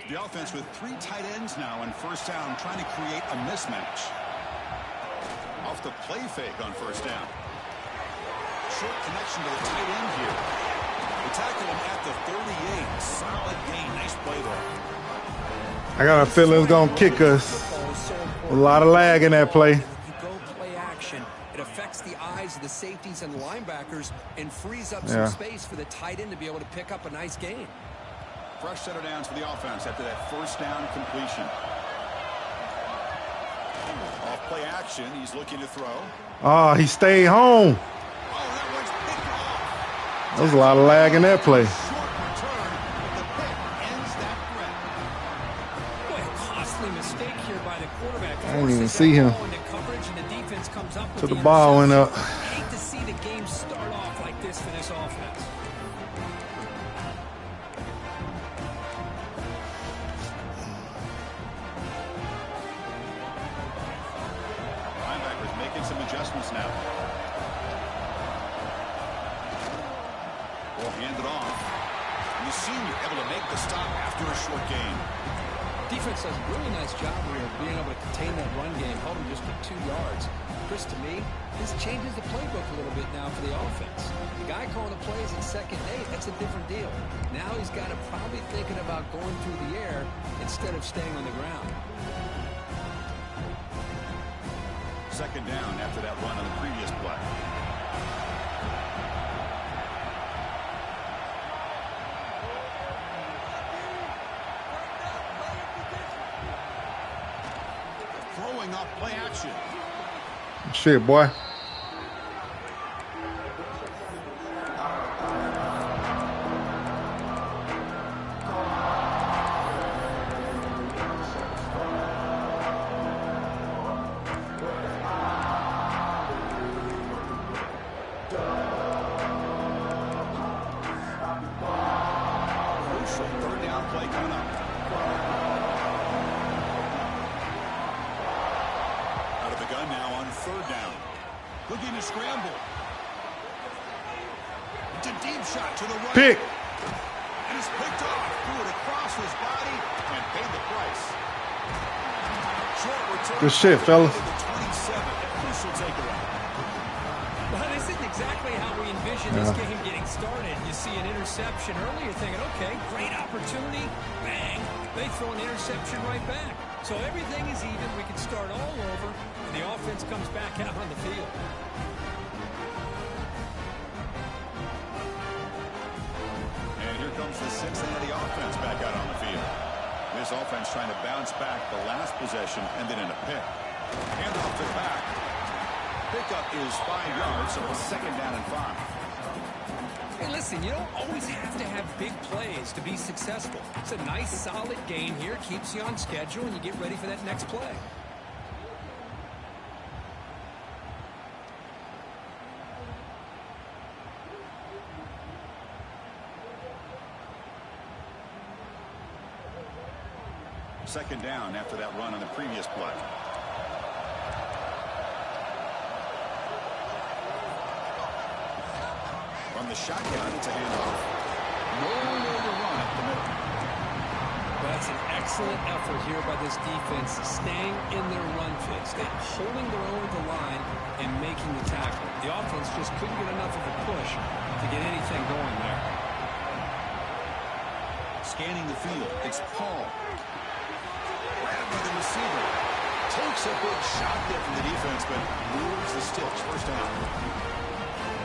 The offense with 3 tight ends now on first down, trying to create a mismatch. Off the play fake on first down. Short connection to the tight end here. They tackle him at the 38. Solid gain. Nice play there. I got a feeling it's going to kick us. A lot of lag in that play. You go play action. It affects the eyes of the safeties and the linebackers and frees up some space for the tight end to be able to pick up a nice gain. Fresh set of downs for the offense after that first down completion. Off play action. He's looking to throw. Oh, he stayed home. There was a lot of lag in that play. I didn't even see him. So the ball went up. Hate to see the game start off like this for this offense. Linebackers making some adjustments now. Will hand it off. And the senior able to make the stop after a short gain. Defense does a really nice job here of being able to contain that run game, held him just for 2 yards. Chris, to me, this changes the playbook a little bit now for the offense. The guy calling the plays at 2nd and 8, that's a different deal. Now he's got to probably thinking about going through the air instead of staying on the ground. 2nd down after that run on the previous play. Throwing off play action. Shit, boy. Crucial 3rd down play coming up. Gun now on 3rd down. Looking to scramble. It's a deep shot to the right. Pick. And it's picked off. Threw it across his body and paid the price. Short return. Good shit, fellas. The 27. Crucial takeaway. Well, this isn't exactly how we envisioned this game getting started. You see an interception early, you're thinking, okay, great opportunity. Bang. They throw an interception right back. So everything is even. We can start all over. The offense comes back out on the field. And here comes the Cincinnati offense back out on the field. This offense trying to bounce back the last possession and then in a pick. Hand off to back. Pickup is 5 yards, so it's 2nd down and 5. Hey, listen, you don't always have to have big plays to be successful. It's a nice, solid game here. Keeps you on schedule, and you get ready for that next play. Second down after that run on the previous play. From the shotgun, it's a handoff. Nowhere to run up the middle. That's an excellent effort here by this defense, staying in their run fits, holding their own at the line and making the tackle. The offense just couldn't get enough of a push to get anything going there. Scanning the field, it's Paul. Grabbed by the receiver. Takes a big shot there from the defense, but moves the sticks. First down.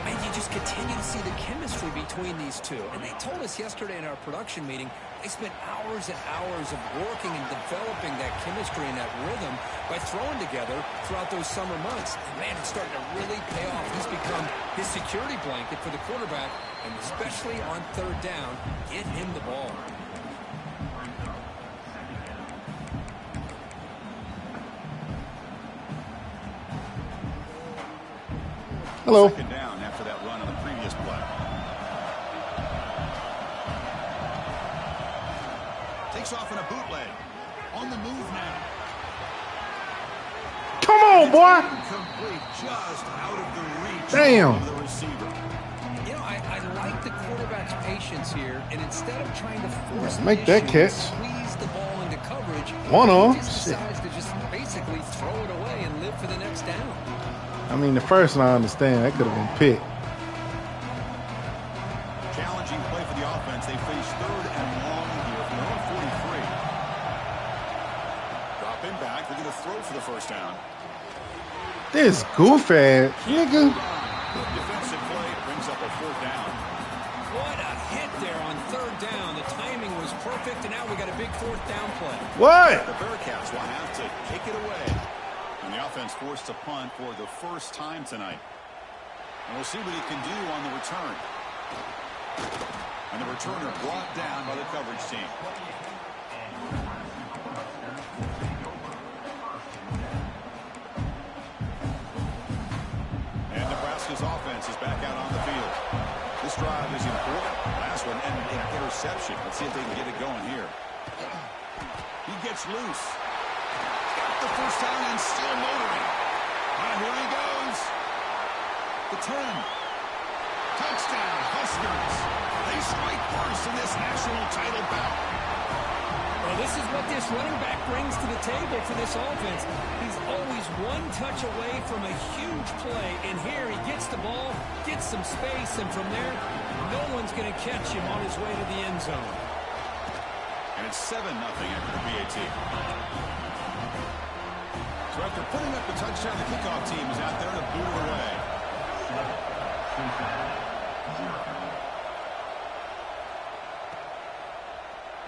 And you just continue to see the chemistry between these two. And they told us yesterday in our production meeting, they spent hours and hours of working and developing that chemistry and that rhythm by throwing together throughout those summer months. And man, it's starting to really pay off. He's become his security blanket for the quarterback, and especially on 3rd down, get him the ball. Hello. Second down after that run on the previous play. Takes off in a bootleg. On the move now. Come on, boy. Complete, just out of the reach Damn. of the receiver. You know, I like the quarterback's patience here, and instead of trying to force Make that catch. squeeze the ball coverage. One on. He just decides to just basically throw it away and live for the next down. I mean, the first one I understand. That could have been picked. Challenging play for the offense. They face 3rd and long here from their own 43. Dropping back. They're going to throw for the first down. This goofy nigga. Defensive play brings up a 4th down. What a hit there on 3rd down. The timing was perfect, and now we got a big 4th down play. What? The Bearcats will have to kick it away. And the offense forced to punt for the first time tonight. And we'll see what he can do on the return. And the returner brought down by the coverage team. And Nebraska's offense is back out on the field. This drive is important. Last one ended in an interception. Let's see if they can get it going here. He gets loose. Got the first down and still motoring. And here he goes. The 10. Touchdown, Huskers. They strike first in this national title bout. Well, this is what this running back brings to the table for this offense. He's always one touch away from a huge play, and here he gets the ball, gets some space, and from there, no one's going to catch him on his way to the end zone. And it's 7-0 after the PAT. So after putting up the touchdown, the kickoff team is out there to boot it away.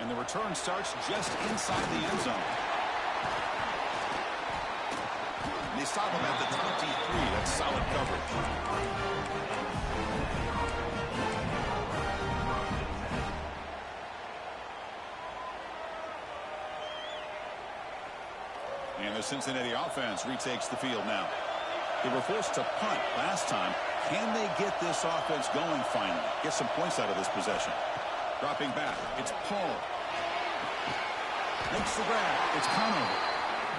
And the return starts just inside the end zone. And they stop him at the 23. That's solid coverage. And the Cincinnati offense retakes the field now. They were forced to punt last time. Can they get this offense going finally? Get some points out of this possession. Dropping back. It's Paul. Makes the grab. It's Conover.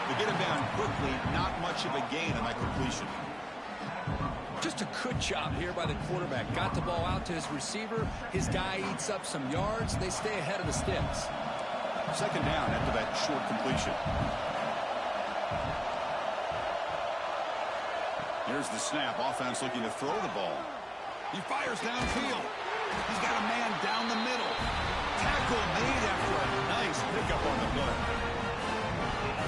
They get him down quickly. Not much of a gain on that completion. Just a good job here by the quarterback. Got the ball out to his receiver. His guy eats up some yards. They stay ahead of the sticks. 2nd down after that short completion. Here's the snap. Offense looking to throw the ball. He fires downfield. He's got a man down the middle. Tackle made after a nice pickup on the play.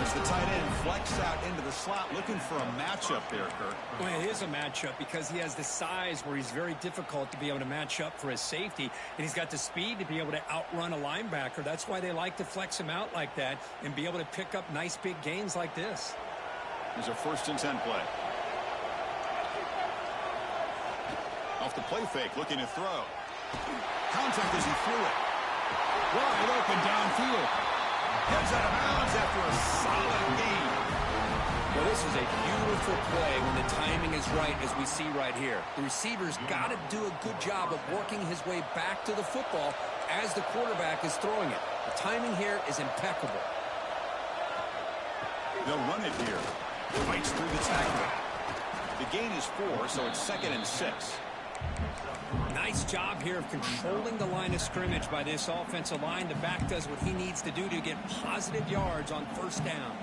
As the tight end flex out into the slot, looking for a matchup there, Kirk. Well, it is a matchup because he has the size where he's very difficult to be able to match up for his safety, and he's got the speed to be able to outrun a linebacker. That's why they like to flex him out like that and be able to pick up nice big gains like this. There's a 1st and 10 play. Off the play fake, looking to throw. Contact as he threw it. Wide open downfield. Heads out of bounds after a solid gain. Well, this is a beautiful play when the timing is right, as we see right here. The receiver's got to do a good job of working his way back to the football as the quarterback is throwing it. The timing here is impeccable. They'll run it here. Fights through the tackle. The gain is 4, so it's 2nd and 6. Nice job here of controlling the line of scrimmage by this offensive line. The back does what he needs to do to get positive yards on 1st down.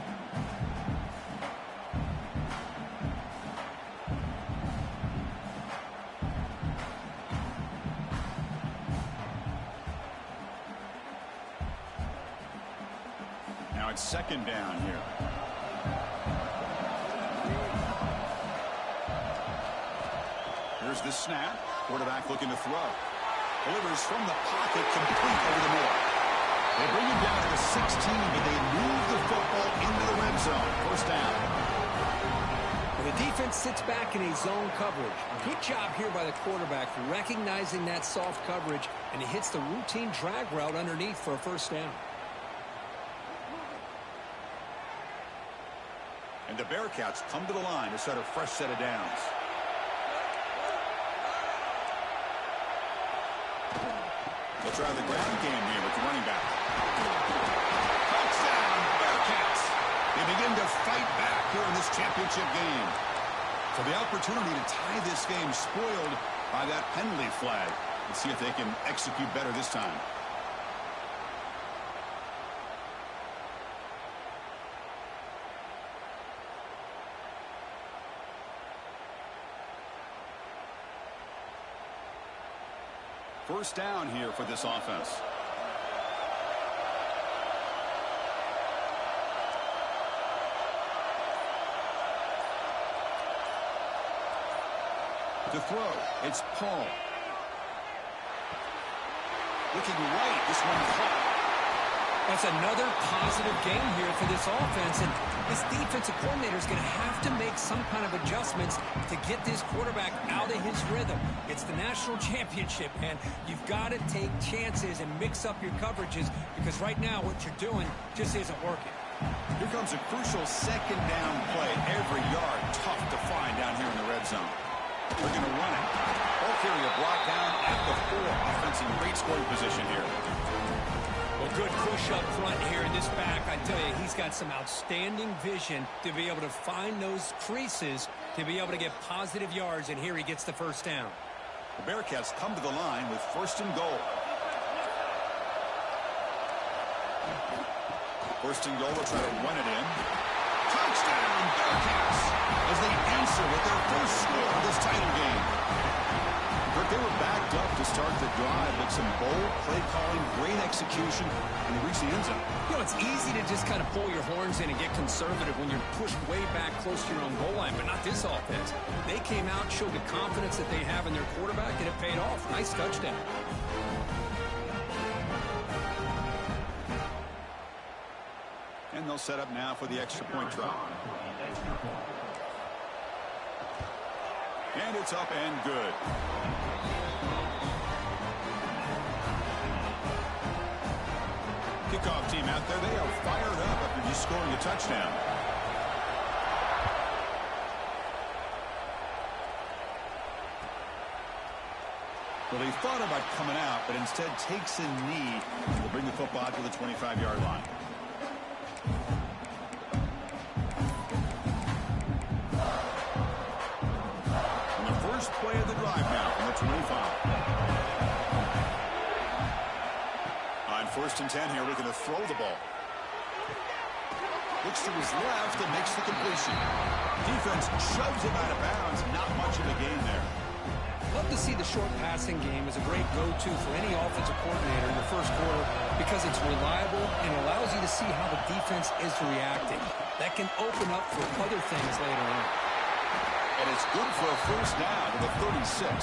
Now it's 2nd down here. Here's the snap. Quarterback looking to throw. Delivers from the pocket, complete over the middle. They bring him down to the 16, but they move the football into the red zone. 1st down. Well, the defense sits back in a zone coverage. Good job here by the quarterback recognizing that soft coverage, and he hits the routine drag route underneath for a 1st down. And the Bearcats come to the line to set a fresh set of downs. They'll try the ground game here with the running back. Touchdown, Bearcats. They begin to fight back here in this championship game. So the opportunity to tie this game spoiled by that penalty flag. Let's see if they can execute better this time. First down here for this offense. To throw, it's Paul. Looking right, this one caught. That's another positive game here for this offense, and this defensive coordinator is going to have to make some kind of adjustments to get this quarterback out of his rhythm. It's the national championship, man. You've got to take chances and mix up your coverages, because right now what you're doing just isn't working. Here comes a crucial second down play. Every yard tough to find down here in the red zone. They're going to run it. Bulk area blocked down at the 4. Offense in great scoring position here. Well, good push up front here in this back. I tell you, he's got some outstanding vision to be able to find those creases, to be able to get positive yards, and here he gets the first down. The Bearcats come to the line with first and goal. First and goal, they'll try to run it in. Touchdown, Bearcats, as they answer with their first score of this title game. But they were backed up to start the drive, but some bold play calling, great execution, and they reached the end zone. You know, it's easy to just kind of pull your horns in and get conservative when you're pushed way back close to your own goal line, but not this offense. They came out, showed the confidence that they have in their quarterback, and it paid off. Nice touchdown. And they'll set up now for the extra point try. And it's up and good. Kickoff team out there. They are fired up after just scoring a touchdown. Well, they thought about coming out, but instead takes a knee to bring the football to the 25-yard line. Play of the drive now from the 25. On first and 10 here, looking to throw the ball. Looks to his left and makes the completion. Defense shoves him out of bounds. Not much of a gain there. Love to see the short passing game as a great go-to for any offensive coordinator in the first quarter, because it's reliable and allows you to see how the defense is reacting. That can open up for other things later on. And it's good for a first down to the 36.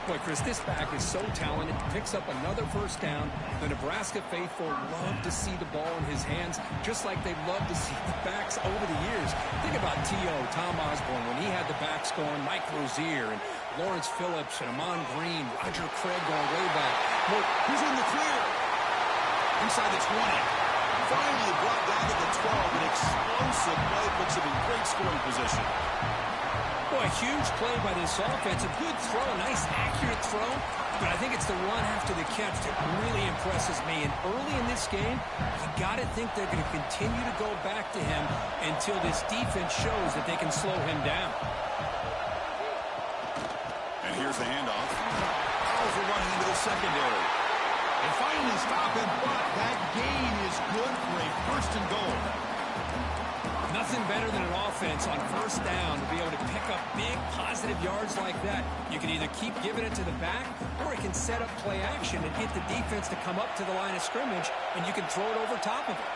Boy, Chris, this back is so talented. Picks up another first down. The Nebraska faithful love to see the ball in his hands, just like they love to see the backs over the years. Think about T.O., Tom Osborne, when he had the backs going, Mike Rozier, and Lawrence Phillips, and Amon Green, Roger Craig going way back. Well, he's in the clear. Inside the 20. Finally brought down to the 12. An explosive play puts him in great scoring position. Boy, a huge play by this offense. A good throw, a nice accurate throw. But I think it's the run after the catch that really impresses me. And early in this game, you got to think they're going to continue to go back to him until this defense shows that they can slow him down. And here's the handoff. Powerful running into the secondary. They finally stop him, but that gain is good for a first and goal. Nothing better than an offense on first down to be able to pick up big positive yards like that. You can either keep giving it to the back, or it can set up play action and get the defense to come up to the line of scrimmage, and you can throw it over top of it.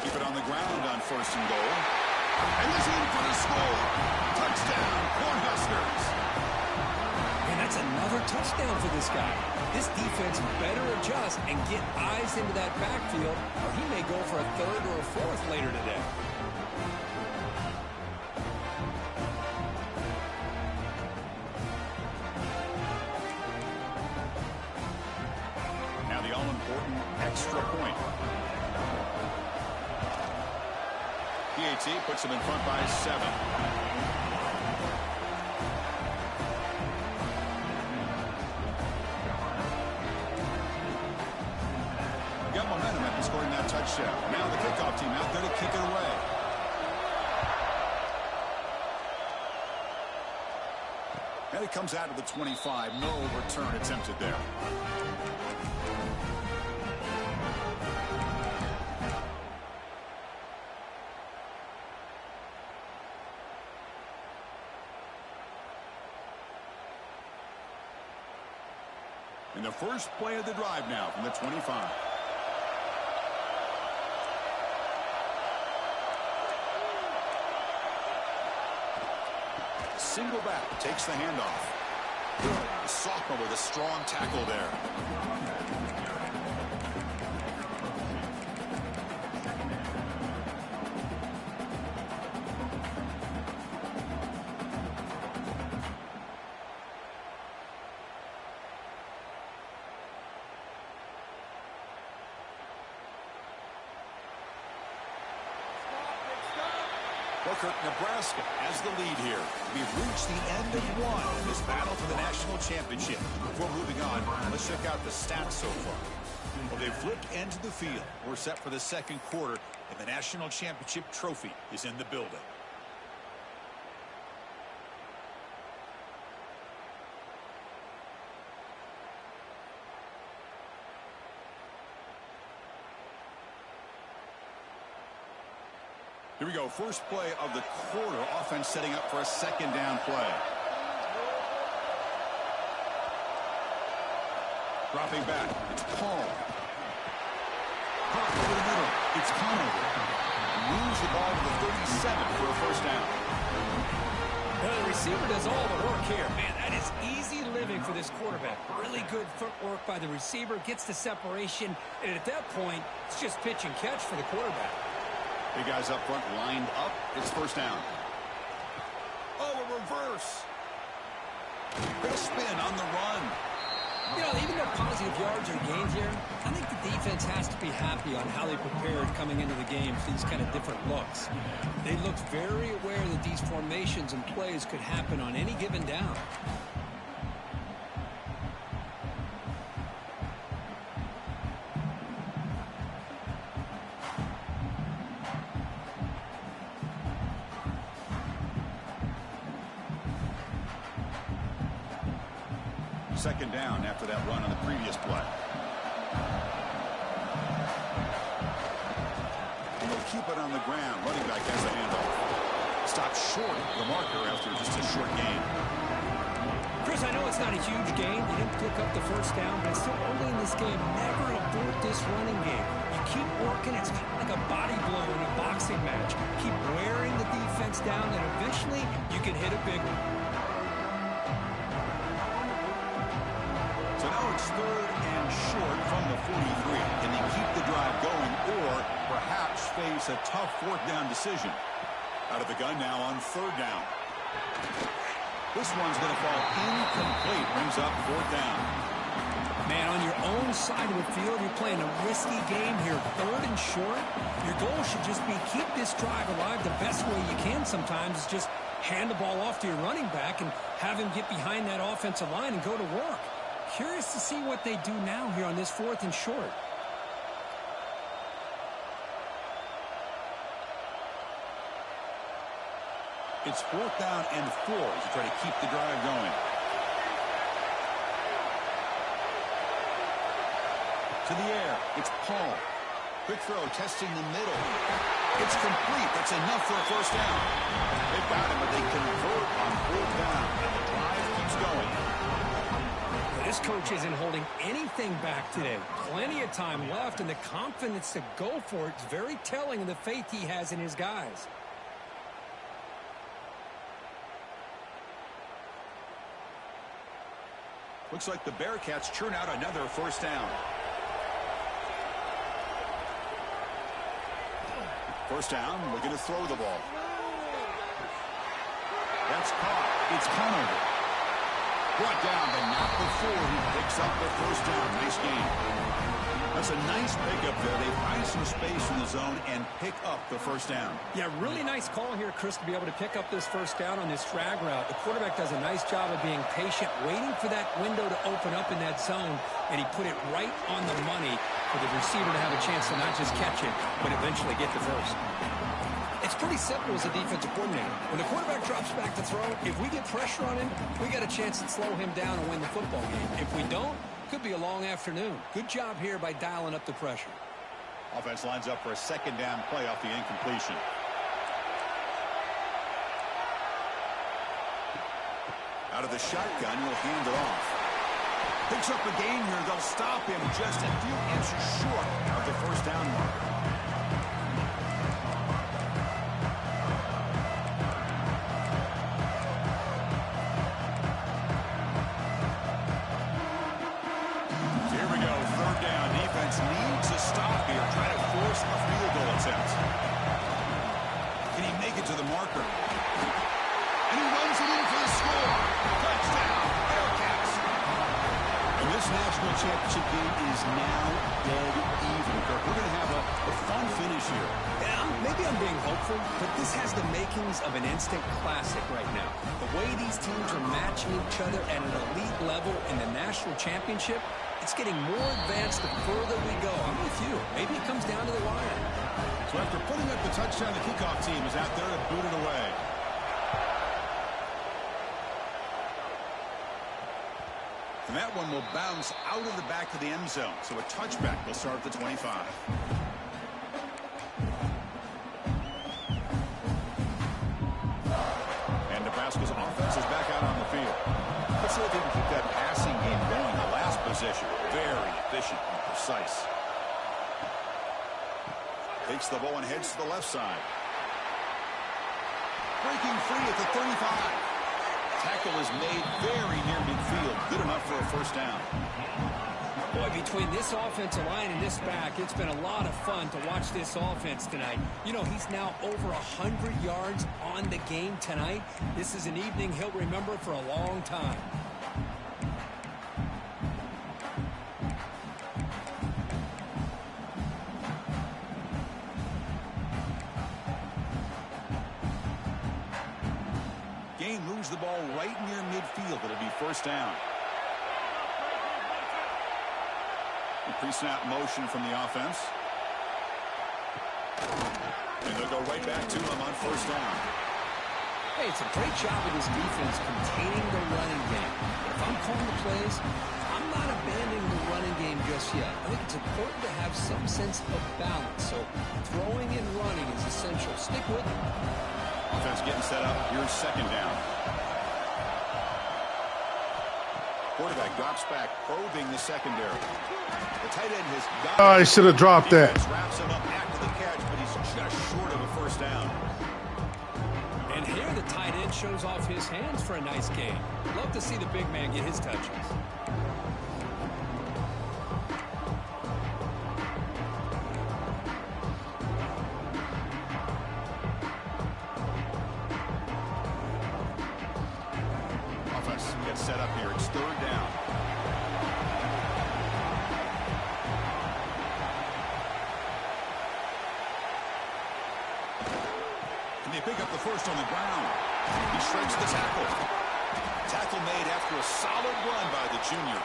Keep it on the ground on first and goal. And he's in for the score. Touchdown, Cornhuskers. And that's another touchdown for this guy. This defense better adjust and get eyes into that backfield, or he may go for a third or a fourth later today. Now the all-important extra point. PAT puts him in front by 7. Got momentum after scoring that touchdown. Now the kickoff team out there to kick it away. And it comes out to the 25. No return attempted there. And the first play of the drive now from the 25. Single back, takes the handoff. The sophomore with a strong tackle there. Nebraska has the lead here. We've reached the end of one in this battle for the national championship. Before moving on, let's check out the stats so far. Well, they've flipped into the field. We're set for the second quarter, and the national championship trophy is in the building. Here we go. First play of the quarter. Offense setting up for a second down play. Dropping back. It's Paul. Pop over the middle. It's Conover. Moves the ball to the 37 for a first down. The receiver does all the work here. Man, that is easy living for this quarterback. Really good footwork by the receiver. Gets the separation. And at that point, it's just pitch and catch for the quarterback. Big guys up front lined up. It's first down. Oh, a reverse. Good spin on the run. You know, even though positive yards are gained here, I think the defense has to be happy on how they prepared coming into the game for these kind of different looks. They looked very aware that these formations and plays could happen on any given down. Second down after that run on the previous play. And they'll keep it on the ground. Running back has the handoff. Stopped short of the marker after just a short gain. Chris, I know it's not a huge gain. You didn't pick up the first down, but it's still early in this game. Never abort this running game. You keep working. It's kind of like a body blow in a boxing match. Keep wearing the defense down, and eventually you can hit a big one. Third and short from the 43. Can they keep the drive going or perhaps face a tough fourth down decision? Out of the gun now on third down. This one's going to fall incomplete. Brings up fourth down. Man, on your own side of the field, you're playing a risky game here. Third and short. Your goal should just be keep this drive alive the best way you can sometimes is just hand the ball off to your running back and have him get behind that offensive line and go to work. Curious to see what they do now here on this fourth and short. It's fourth down and 4 to try to keep the drive going. To the air. It's Paul. Quick throw, testing the middle. It's complete. That's enough for a first down. They've got him, but they convert on fourth down. And the drive keeps going. This coach isn't holding anything back today. Plenty of time left, and the confidence to go for it is very telling of the faith he has in his guys. Looks like the Bearcats churn out another first down. First down, looking to throw the ball. That's caught. It's Conover. Brought down, but not before he picks up the first down. Nice game. That's a nice pickup there. They find some space in the zone and pick up the first down. Yeah, really nice call here, Chris, to be able to pick up this first down on this drag route. The quarterback does a nice job of being patient, waiting for that window to open up in that zone, and he put it right on the money for the receiver to have a chance to not just catch it, but eventually get the first. It's pretty simple as a defensive coordinator. When the quarterback drops back to throw, if we get pressure on him, we got a chance to slow him down and win the football game. If we don't, could be a long afternoon. Good job here by dialing up the pressure. Offense lines up for a second down play off the incompletion. Out of the shotgun, he'll hand it off. Picks up a gain here. They'll stop him just a few inches short of the first down marker. Here we go. Third down. Defense needs a stop here. Try to force a field goal attempt. Can he make it to the marker? And he runs it in for the score. Touchdown, Bearcats. And this national championship game is now dead even, Kirk. We're going to have a fun finish here. Yeah, maybe I'm being hopeful, but this has the makings of an instant classic right now. The way these teams are matching each other at an elite level in the national championship, it's getting more advanced the further we go. I'm with you. Maybe it comes down to the wire. So after putting up the touchdown, the kickoff team is out there to boot it away. And that one will bounce out of the back of the end zone. So a touchback will start at the 25. And Nebraska's offense is back out on the field. Let's see if they can keep that passing game going. The last possession, very efficient and precise. Takes the ball and heads to the left side. Breaking free at the 35. Tackle is made very near midfield. Good enough for a first down. Boy, between this offensive line and this back, it's been a lot of fun to watch this offense tonight. You know, he's now over 100 yards on the game tonight. This is an evening he'll remember for a long time. Moves the ball right near midfield. It'll be first down. Pre-snap motion from the offense. And they'll go right back to him on first down. Hey, it's a great job of this defense containing the running game. But if I'm calling the plays, I'm not abandoning the running game just yet. I think it's important to have some sense of balance. So throwing and running is essential. Stick with it. Offense getting set up. Here's second down. Quarterback drops back, probing the secondary. The tight end has got Oh, he should have dropped that. Wraps him up after the catch, but he's just short of a first down. And here the tight end shows off his hands for a nice game. Love to see the big man get his touches. Gets set up here. It's third down. And they pick up the first on the ground. He shreds the tackle. Tackle made after a solid run by the junior.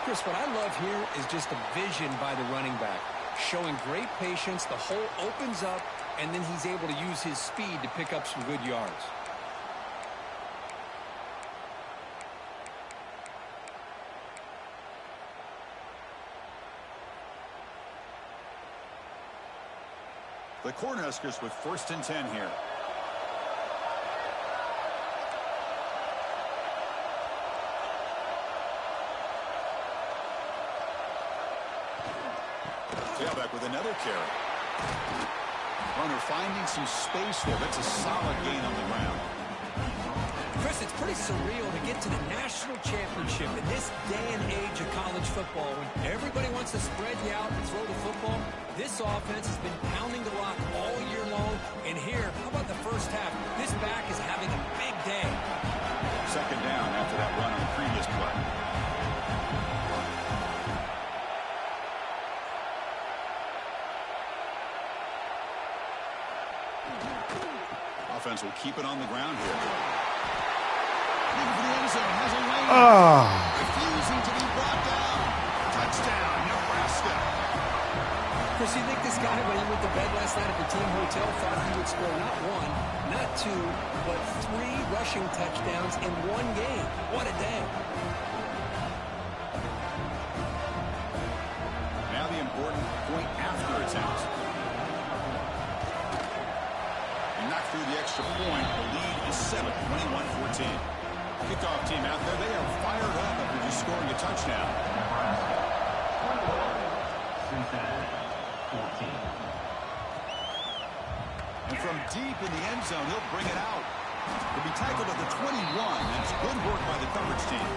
Chris, what I love here is just the vision by the running back. Showing great patience. The hole opens up, and then he's able to use his speed to pick up some good yards. The Cornhuskers with first and 10 here. Tailback with another carry. Runner finding some space there. That's a solid gain on the ground. Chris, it's pretty surreal to get to the national championship in this day and age of college football when everybody wants to spread you out and throw the football. This offense has been pounding the rock all year long. And here, how about the first half? This back is having a big day. Second down after that run on the previous play. Offense will keep it on the ground here. Looking for the end zone. Has a lane. Refusing to be brought down. Touchdown, Nebraska. Chris, you think this guy, when he went to bed last night at the team hotel, thought he would score not one, not two, but 3 rushing touchdowns in one game? What a day. Now the important point after attempt. Knocked through the extra point. The lead is 7, 21-14. Kickoff team out there, they are fired up after just scoring a touchdown. And from deep in the end zone, he'll bring it out. He'll be tackled at the 21. That's good work by the coverage team.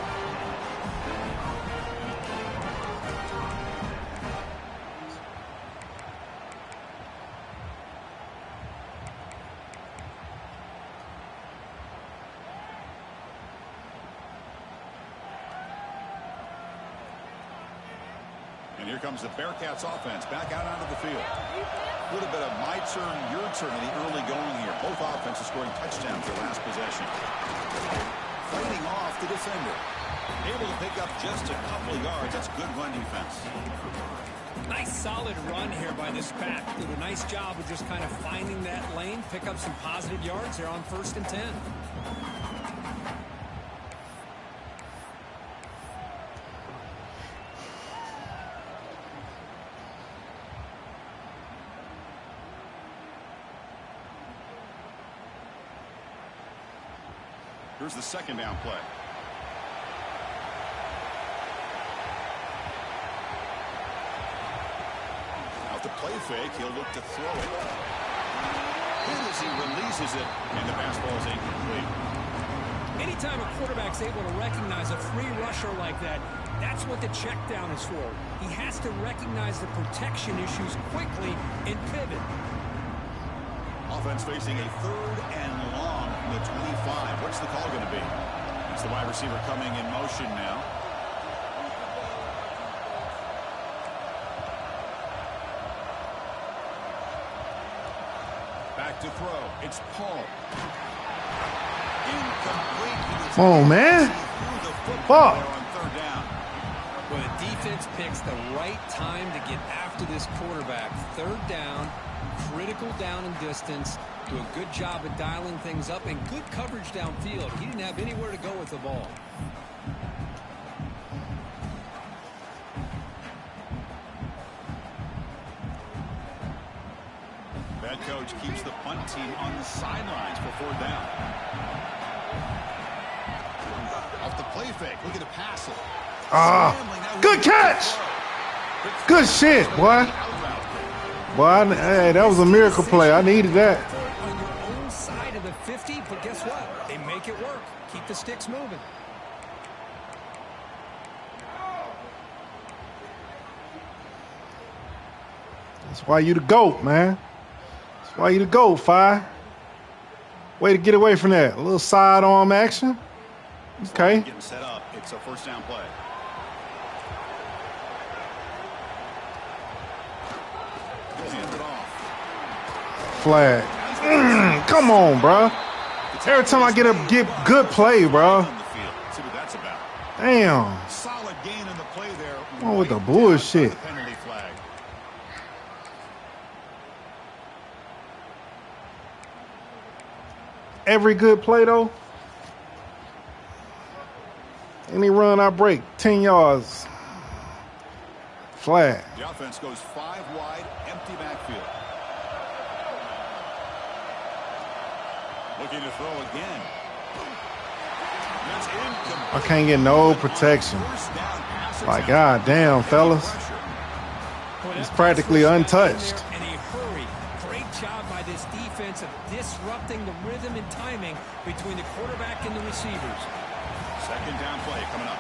And here comes the Bearcats offense back out onto the field. A little bit of my turn, your turn in the early going here. Both offenses scoring touchdowns their last possession. Fighting off the defender. Able to pick up just a couple of yards. That's good run defense. Nice solid run here by this pack. Did a nice job of just kind of finding that lane, pick up some positive yards here on 1st and 10. Here's the second down play. Out the play fake, he'll look to throw it. And as he releases it, and the pass ball is incomplete. Anytime a quarterback's able to recognize a free rusher like that, that's what the check down is for. He has to recognize the protection issues quickly and pivot. Offense facing a 3rd and long from the 25. What's the call going to be? It's the wide receiver coming in motion now. Back to throw. It's Paul. Incomplete. Come on, man. Fuck. On 3rd down. Well, the defense picks the right time to get after this quarterback. 3rd down. Critical down and distance, do a good job of dialing things up, and good coverage downfield. He didn't have anywhere to go with the ball. That coach keeps the punt team on the sidelines for 4th down. Off the play fake, looking to pass it. Good catch. Good shit, boy. Boy, hey, that was a miracle play. I needed that. On your own side of the 50, but guess what? They make it work. Keep the sticks moving. That's why you the GOAT, man. That's why you the GOAT, Fi. Way to get away from that. A little sidearm action. Okay. Getting set up. It's a 1st down play. Flag. Come on, bro. Every time I get good play, bro. See what that's about. Damn. Solid gain in the play there. What's wrong with the bullshit? Penalty flag. Every good play, though. Any run I break, 10 yards. Flag. The offense goes 5 wide, empty backfield. Looking to throw again. That's incomplete. I can't get no protection. Like, God damn, fellas. He's practically untouched. In a hurry. Great job by this defense of disrupting the rhythm and timing between the quarterback and the receivers. 2nd down play coming up.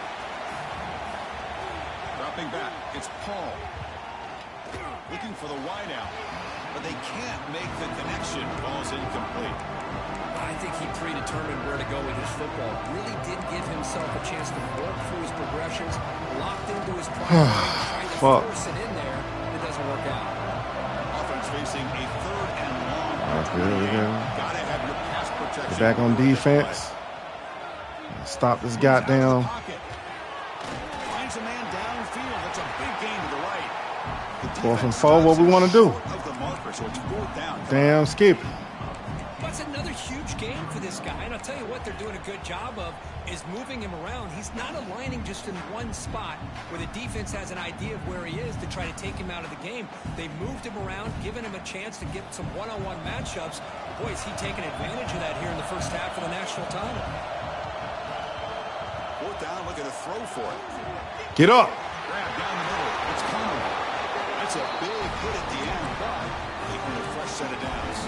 Dropping back. It's Paul. Looking for the wide out. But they can't make the connection. Ball's incomplete. I think he predetermined where to go with his football. Really did give himself a chance to work through his progressions, locked into his primary, trying to force it in there. It doesn't work out. Offense facing a 3rd and long. Gotta have your pass protection. Get back on defense. Stop this goddamn. Finds a man downfield. That's a big gain to the right. 4th and 4, what we want to do. Damn, Skippy. That's another huge game for this guy. And I'll tell you what they're doing a good job of is moving him around. He's not aligning just in one spot where the defense has an idea of where he is to try to take him out of the game. They moved him around, giving him a chance to get some one-on-one matchups. Boy, is he taking advantage of that here in the 1st half of the national title. down, looking to throw for it. Get up. Grab down the middle. It's coming. It's a big hit at the end, but making a fresh set of downs.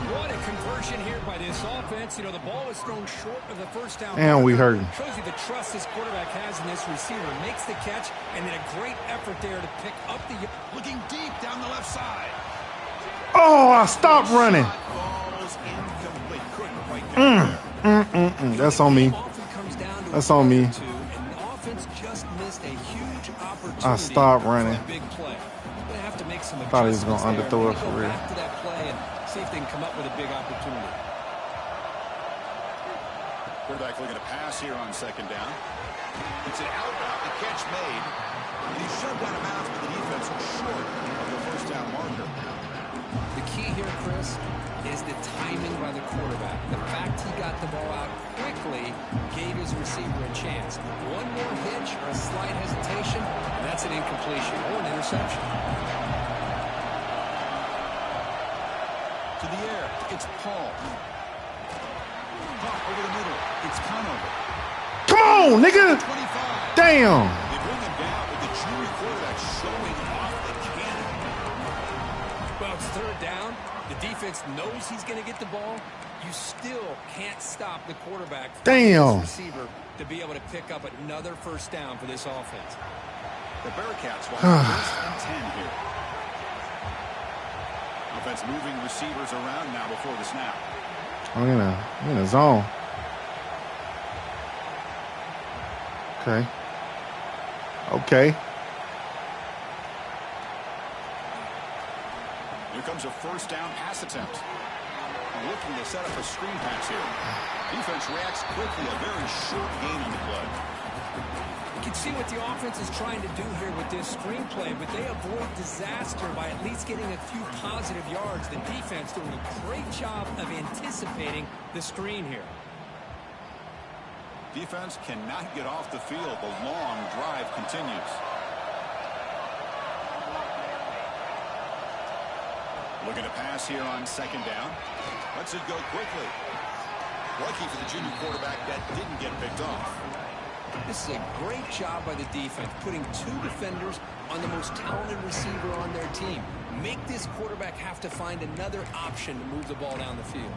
What a conversion here by this offense. You know, the ball was thrown short of the first down. And we hurting. Shows you the trust this quarterback has in this receiver. Makes the catch, and then a great effort there to pick up the... Looking deep down the left side. Oh, I stopped running. Ball's incomplete. Couldn't quite get there. That's on me. That's on me. And the offense just missed a huge opportunity. I stopped running. Big play. Gonna have to make some Thought he was gonna underthrow it for real. Back to that play and see if they can come up with a big opportunity. Quarterback looking to pass here on second down. It's an outbound. The catch made. And he's shoved out of bounds with the defense short of the first down marker. The key here, Chris, is the timing by the quarterback. The fact he got the ball out quickly gave his receiver a chance. One more hitch or a slight hesitation, and that's an incompletion or an interception. To the air, it's Paul. Pop over the middle, it's Conover. Come on, nigga. 25. Damn. They bring him down with the junior quarterback showing off the cannon. Well, it's third down. The defense knows he's going to get the ball. You still can't stop the quarterback from Damn. this receiver to be able to pick up another first down for this offense. The Bearcats will have first and 10 here. Offense moving receivers around now before the snap. I'm in a zone. Okay. Okay. Here comes a first down pass attempt. Looking to set up a screen pass here. Defense reacts quickly. A very short gain on the play. You can see what the offense is trying to do here with this screenplay, but they avoid disaster by at least getting a few positive yards. The defense doing a great job of anticipating the screen here. Defense cannot get off the field. The long drive continues. Looking to pass here on second down. Lets it go quickly. Lucky for the junior quarterback that didn't get picked off. This is a great job by the defense, putting two defenders on the most talented receiver on their team. Make this quarterback have to find another option to move the ball down the field.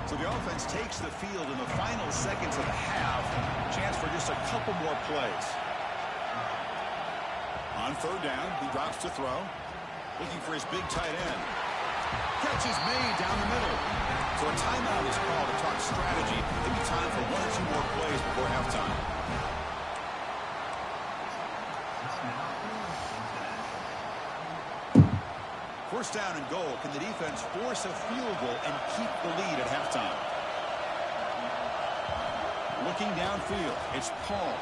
So the offense takes the field in the final seconds of the half. Chance for just a couple more plays. On third down, he drops to throw. Looking for his big tight end. Catch is made down the middle. So a timeout is called to talk strategy. Maybe time for one or two more plays before halftime. First down and goal. Can the defense force a field goal and keep the lead at halftime? Looking downfield, it's Paul.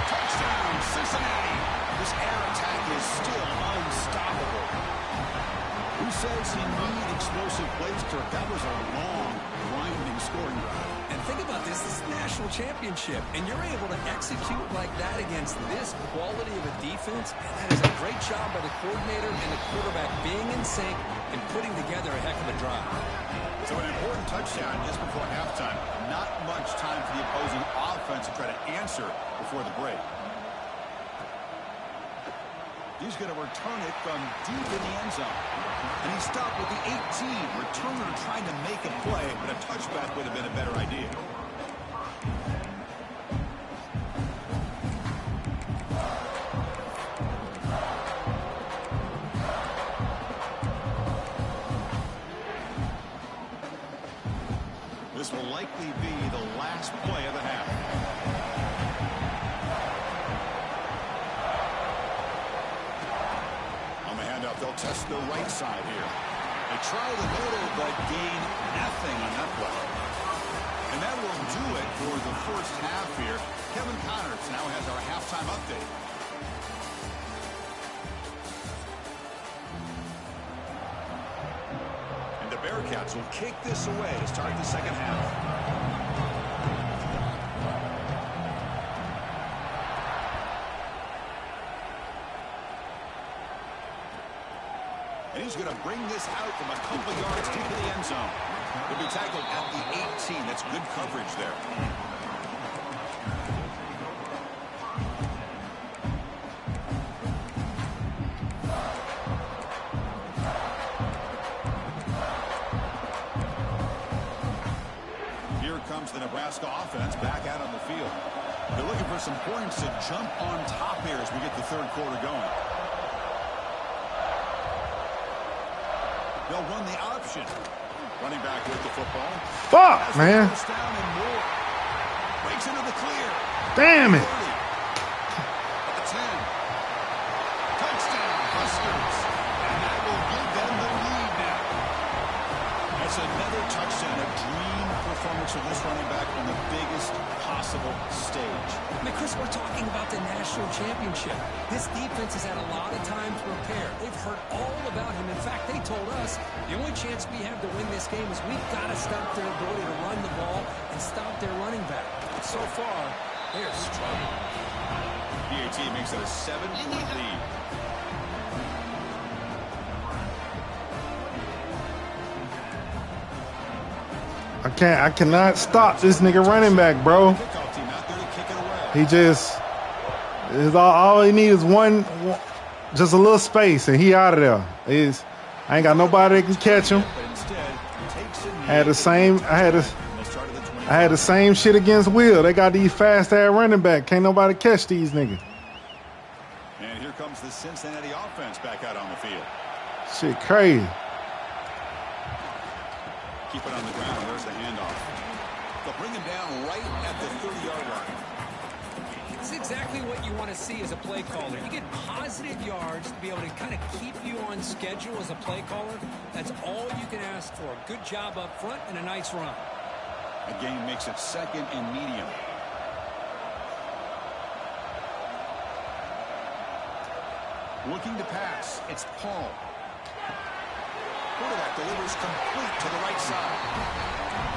Touchdown, Cincinnati. This air attack is still unstoppable. Who says he needs explosive plays, Kirk? That was a long, grinding scoring drive. And think about this is a national championship, and you're able to execute like that against this quality of a defense. And that is a great job by the coordinator and the quarterback being in sync and putting together a heck of a drive. So an important touchdown just before halftime. Not much time for the opposing offense to try to answer before the break. He's going to return it from deep in the end zone. And he stopped with the 18. Returner trying to make a play, but a touchback would have been a better idea. This will likely be the last play of the half. They'll test the right side here. They try the middle, but gain nothing on that play. And that will do it for the first half here. Kevin Connors now has our halftime update. And the Bearcats will kick this away to start the second half. he's going to bring this out from a couple yards deep in the end zone. He'll be tackled at the 18. That's good coverage there. Here comes the Nebraska offense back out on the field. They're looking for some points to jump on top here as we get the third quarter going. They'll run the option. Running back with the football. Fuck, man. Down and more. Breaks into the clear. Damn it. 30. At the 10. Touchdown, Huskers. And that will give them the lead now. That's another touchdown. A dream performance from this running back on the biggest possible stage. I mean, Chris, we're talking about the national championship. This defense has had a lot of time to prepare. They've heard all about him. In fact, they told us the only chance we have to win this game is we've got to stop their ability to run the ball and stop their running back. But so far, they're struggling. PAT makes it a 7-point lead. I cannot stop this nigga running back, bro. He just all he needs is one, just a little space, and he out of there. I ain't got nobody that can catch him. I had the same shit against Will. They got these fast ass running back. Can't nobody catch these niggas. And here comes the Cincinnati offense back out on the field. Shit crazy. Keep it on the ground. There's the handoff. They'll bring him down right at the 30-yard line. It's exactly what you want to see as a play caller. You get positive yards to be able to kind of keep you on schedule as a play caller. That's all you can ask for. A good job up front and a nice run. The game makes it 2nd and medium. Looking to pass. It's Paul. Quarterback delivers complete to the right side.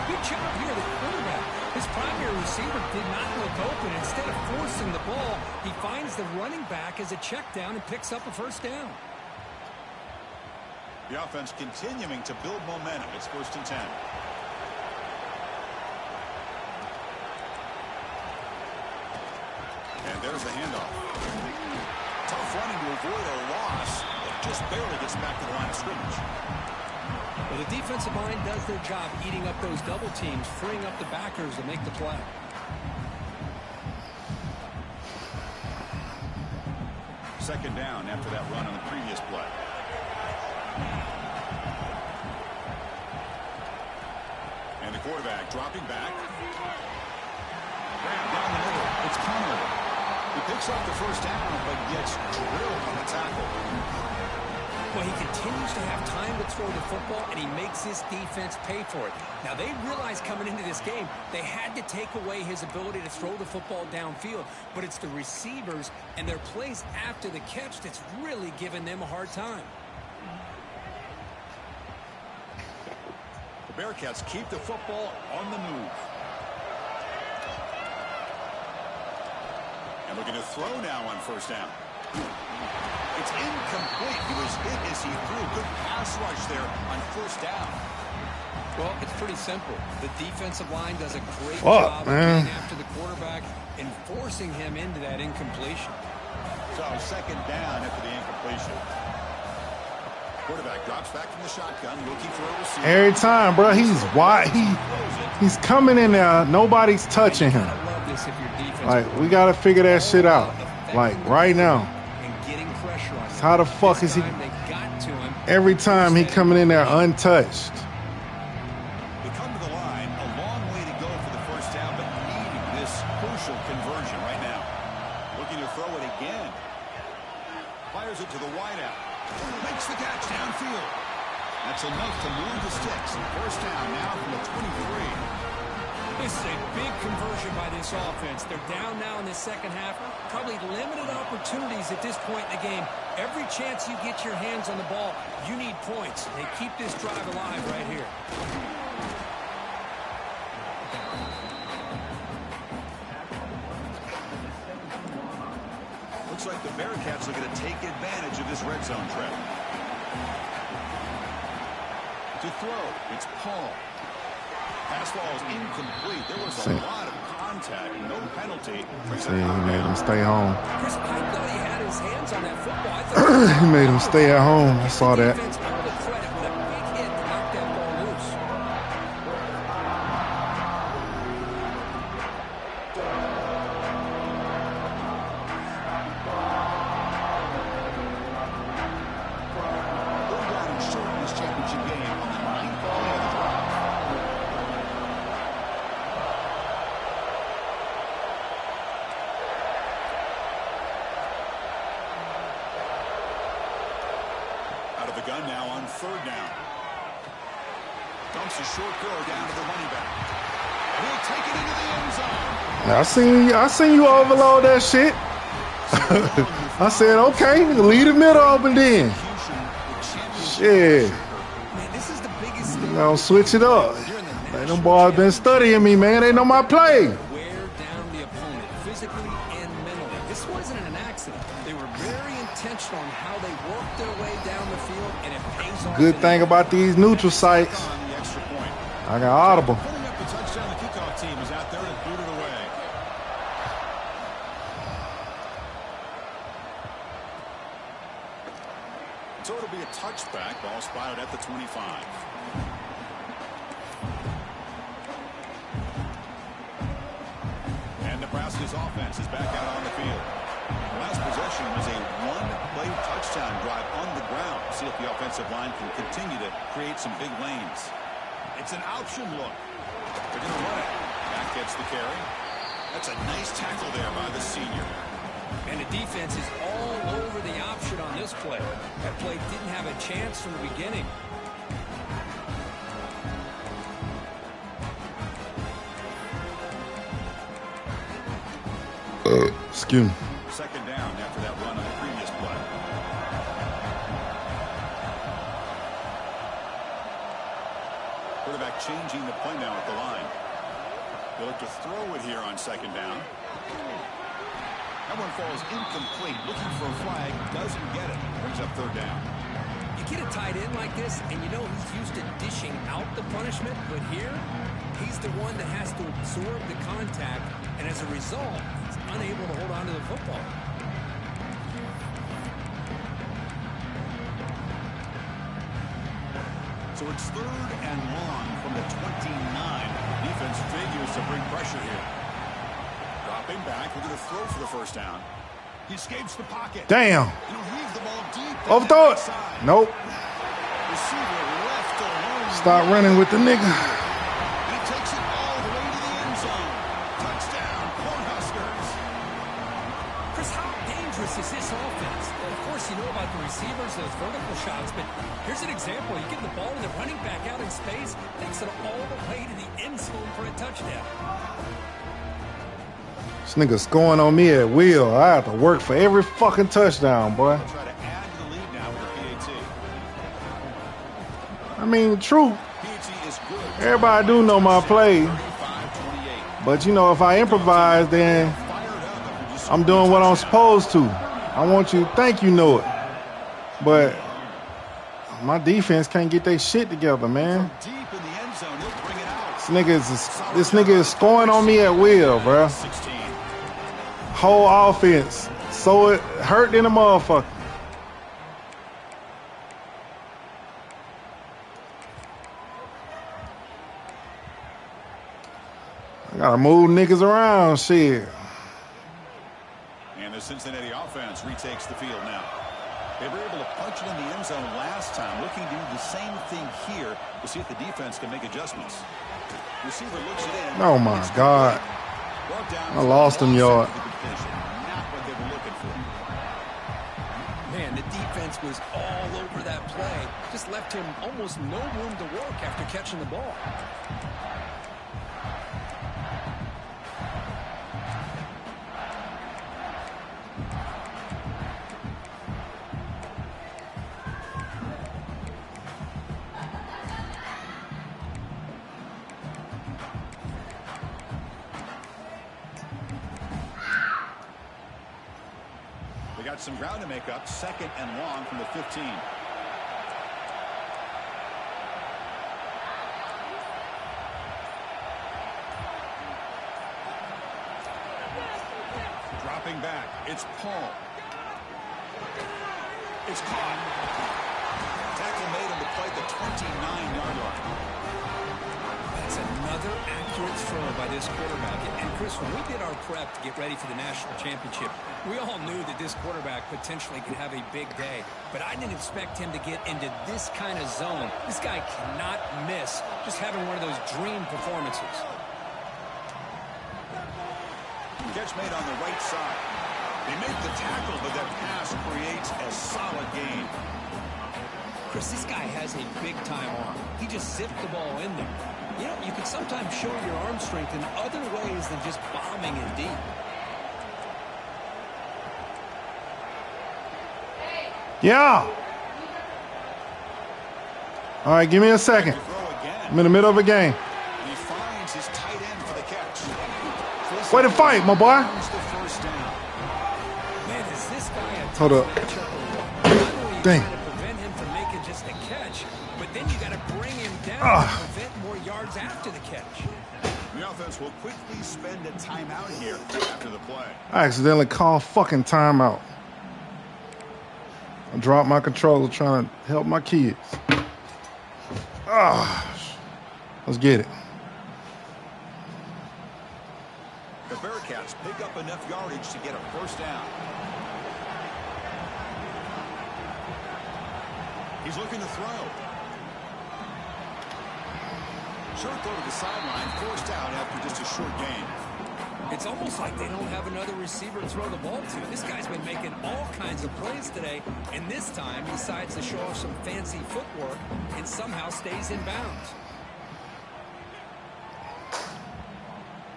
Good job here, the quarterback. His primary receiver did not look open. Instead of forcing the ball, he finds the running back as a check down and picks up a first down. The offense continuing to build momentum. It's 1st and 10. And there's the handoff. Tough running to avoid a loss, but just barely gets back to the line of scrimmage. Well, the defensive line does their job eating up those double teams, freeing up the backers to make the play. Second down after that run on the previous play. And the quarterback dropping back. Grab down the middle. It's Connor. He picks up the first down, but gets drilled on the tackle. Well, he continues to have time to throw the football, and he makes his defense pay for it. Now, they realized coming into this game they had to take away his ability to throw the football downfield, but it's the receivers and their plays after the catch that's really giving them a hard time. The Bearcats keep the football on the move. And looking to throw now on first down. It's incomplete. He was hit as he threw. Good pass rush there on first down. Well, it's pretty simple. The defensive line does a great job of getting after the quarterback and forcing him into that incompletion. So second down after the incompletion. Quarterback drops back from the shotgun, looking for a receiver. Every time, bro, he's wide. He's coming in there. Nobody's touching him. Like, we got to figure that shit out. Like, right now. How the fuck is he? Every time he coming in there untouched. They come to the line, a long way to go for the first down, but needing this crucial conversion right now. Looking to throw it again. Fires it to the wideout. Makes the catch downfield. That's enough to move the sticks. First down now from the 23. This is a big conversion by this offense. They're down now in the second half. Probably limited opportunities at this point in the game. Every chance you get your hands on the ball, you need points. They keep this drive alive right here. Looks like the Bearcats are going to take advantage of this red zone trap. throw. It's Paul. Pass ball is incomplete. There was a lot of contact. No penalty. See, he made him stay home. Chris, I thought he had his hands on that football. I thought he made him stay at home. I saw that. Defense all the credit with a big hit to knock that ball loose. Third down and short in this championship game on the 9th play of the drive. Out of the gun now on third down. Dumps a short throw down to the running back. He'll take it into the end zone. I seen you overload that shit. I said, okay, leave the middle open then. Shit. Man, this is the biggest thing. I'll switch it up. Man, them boys been studying me, man. They know my play. Wear down the opponent physically and mentally. This wasn't an accident. They were very intentional on how they worked their way down the field, and it pays off. Good thing about these neutral sites, On the extra point. I got audible. Putting up the touchdown, the kickoff team is out there to boot it away. So it'll be a touchback. Ball spotted at the 25. And Nebraska's offense is back out on the field. Last possession was a one-play touchdown drive on the ground. See if the offensive line can continue to create some big lanes. It's an option look. They're going to run it. Back gets the carry. That's a nice tackle there by the senior. And the defense is all over the option on this play. That play didn't have a chance from the beginning. Excuse me. Second down after that run on the previous play. Quarterback changing the play now at the line. They'll look to throw it here on second down. That one falls incomplete. Looking for a flag. Doesn't get it. Brings up third down. You get a tight end like this, and you know he's used to dishing out the punishment, but here, he's the one that has to absorb the contact, and as a result, he's unable to hold on to the football. So it's third and long from the 29. Defense figures to bring pressure here. Dropping back. We're going to throw for the first down. He escapes the pocket. Damn. He'll leave the ball deep. Overthrow it. Inside. Nope. Receiver left alone. Stop running with the nigga. And he takes it all the way to the end zone. Touchdown, Cornhuskers. Chris, how dangerous is this offense? Well, of course, you know about the receivers, those vertical shots, but here's an example. You get the ball to the running back out in space, takes it all the way to the end zone for a touchdown. This nigga scoring on me at will. I have to work for every fucking touchdown, boy. They'll try to add to the lead now with the PAT. I mean, true. PAT is good. Everybody do know my play. 35-28. But, you know, if I improvise, then I'm doing what I'm supposed to. I want you to think you know it. But my defense can't get their shit together, man. Deep in the end zone, he'll bring it out. This nigga is scoring on me at will, bro. 16. Whole offense. So it hurt in a motherfucker. I gotta move niggas around, shit. And the Cincinnati offense retakes the field now. They were able to punch it in the end zone last time, looking to do the same thing here to see if the defense can make adjustments. Receiver looks it in. Oh my God. I lost him, yard. Not what they were looking for. Man, the defense was all over that play. Just left him almost no room to work after catching the ball. Got some ground to make up. Second and long from the 15. Dropping back, it's Paul. It's caught. Tackle made on the play at the 29-yard line. That's another accurate throw by this quarterback. And Chris, when we did our prep to get ready for the national championship, we all knew that this quarterback potentially could have a big day. But I didn't expect him to get into this kind of zone. This guy cannot miss just having one of those dream performances. Catch made on the right side. They make the tackle, but that pass creates a solid gain. Chris, this guy has a big-time arm. He just zipped the ball in there. You know, you can sometimes show your arm strength in other ways than just bombing it deep. Yeah. All right, give me a second. I'm in the middle of a game. He finds his tight end for the catch. Way to fight, my boy. Man, is this guy a tough Hold up. matchup? Not only Dang. trying to prevent him from making just a catch, but then you got to bring him down to prevent more yards after the catch. The offense will quickly spend a timeout here after the play. I accidentally called fucking timeout. I dropped my controller trying to help my kids. Let's get it. The Bearcats pick up enough yardage to get a first down. He's looking to throw. Short throw to the sideline, forced out after just a short gain. It's almost like they don't have another receiver to throw the ball to. This guy's been making all kinds of plays today, and this time he decides to show off some fancy footwork and somehow stays in bounds.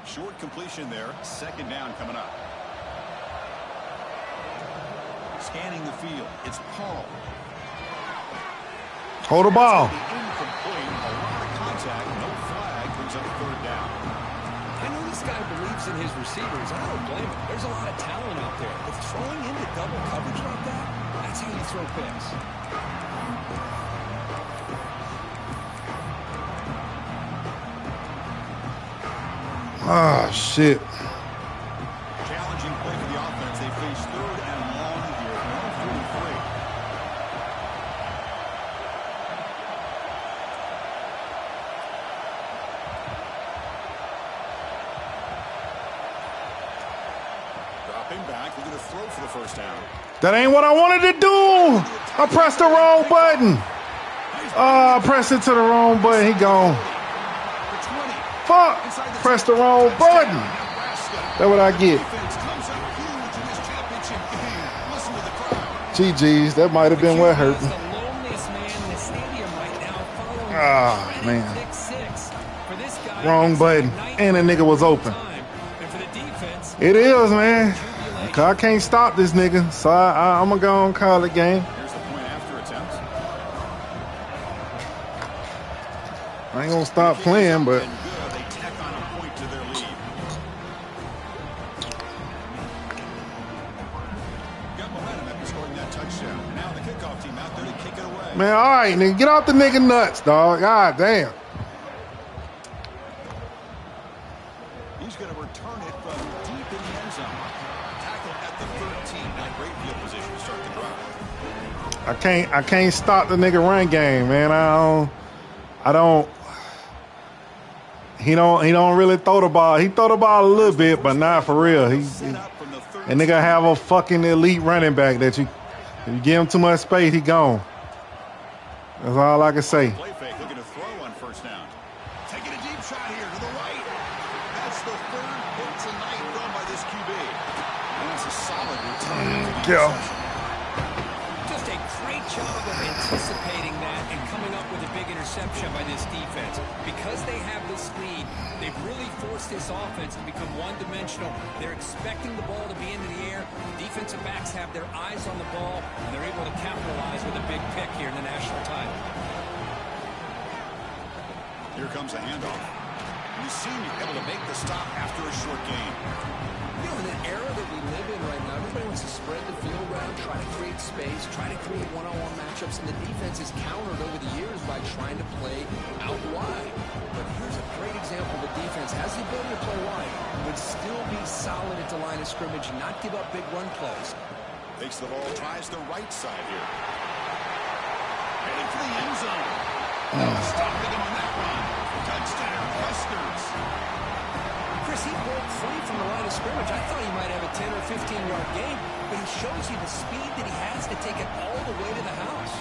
Short completion there. Second down coming up. Scanning the field. It's Paul. Hold the ball. Incomplete. A lot of contact. No flag. Brings up a third down. I know this guy believes in his receivers. I don't blame him. There's a lot of talent out there. But throwing into double coverage like that, that's how you throw picks. Ah, shit. Challenging play for the offense. They face third and long here. 143. Dropping back. We're going to throw for the first down. That ain't what I wanted to do. I pressed the wrong button. I pressed it to the wrong button. He gone. Fuck. Press the wrong button. That's what I get. GG's. That might have been what hurt me. Ah, man. Wrong button. And the nigga was open. It is, man. I can't stop this nigga. So I'm going to go and call the game. Here's the point after attempt. I ain't going to stop playing, but... Man, all right, nigga. Get off the nigga nuts, dog. God damn. He's going to return it from deep in the end zone. Tackle at the 13. Not great field position to start the drive. I can't stop the nigga run game, man. I don't. He don't really throw the ball. He throw the ball a little bit, but not for real. And nigga have a fucking elite running back that if you give him too much space, he gone. That's all I can say. Play fake, looking to throw on first down. Taking a deep shot here to the right. That's the third hit tonight thrown by this QB. And that's a solid return. Just a great job of anticipating that and coming up with a big interception by this defense. Because they have this lead, they've really forced this offense to become one-dimensional. They're expecting the ball to be into the air. Defensive backs have their eyes on the ball, and they're able to capitalize with a big pick here in the national title. Here comes a handoff. You seem able to make the stop after a short gain. You know, in an era that we live in right now, Everybody wants to spread the field around, try to create space, try to create one-on-one matchups, and the defense is countered over the years by trying to play out wide. But here's a great example of a defense has the ability to play wide, but still be solid at the line of scrimmage and not give up big run plays. Takes the ball, tries the right side here. Heading for the end zone. Stopping him on that run. Touchdown, Huskers. Chris, he broke free from the line of scrimmage. I thought he might have a 10 or 15-yard gain, but he shows you the speed that he has to take it all the way to the house.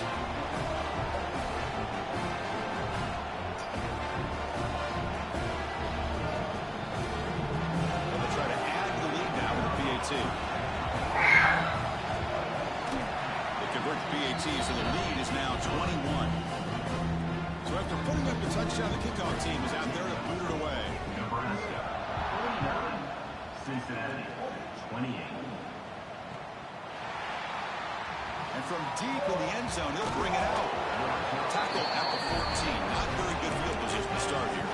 They'll try to add to the lead now with a PAT. They convert the PAT, so the lead is now 21. So after putting up the touchdown, the kickoff team is out there to boot it away. Nebraska, 49, Cincinnati, 28. And from deep in the end zone, he'll bring it out. Tackle at the 14. Not very good field position to start here.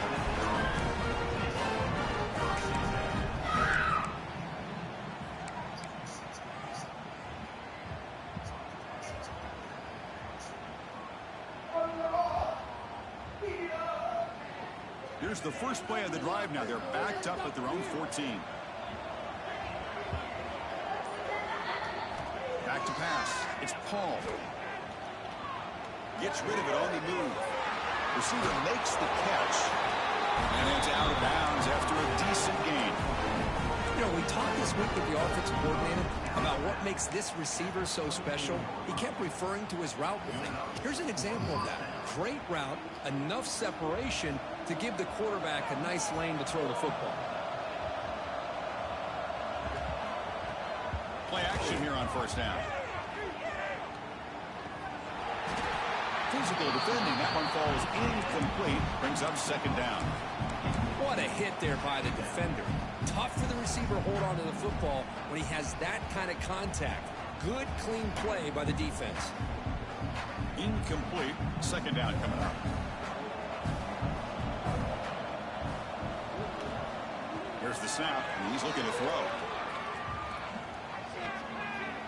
Here's the first play of the drive now. They're backed up at their own 14. Back to pass. It's Paul. Gets rid of it on the move. Receiver makes the catch. And it's out of bounds after a decent gain. You know, we talked this week with the offensive coordinator about what makes this receiver so special. He kept referring to his route running. Here's an example of that. Great route, enough separation to give the quarterback a nice lane to throw the football. Play action here on first down. Physical defending. That one falls incomplete. Brings up second down. What a hit there by the defender. Tough for the receiver to hold on to the football when he has that kind of contact. Good, clean play by the defense. Incomplete. Second down coming up. Here's the snap, and he's looking to throw.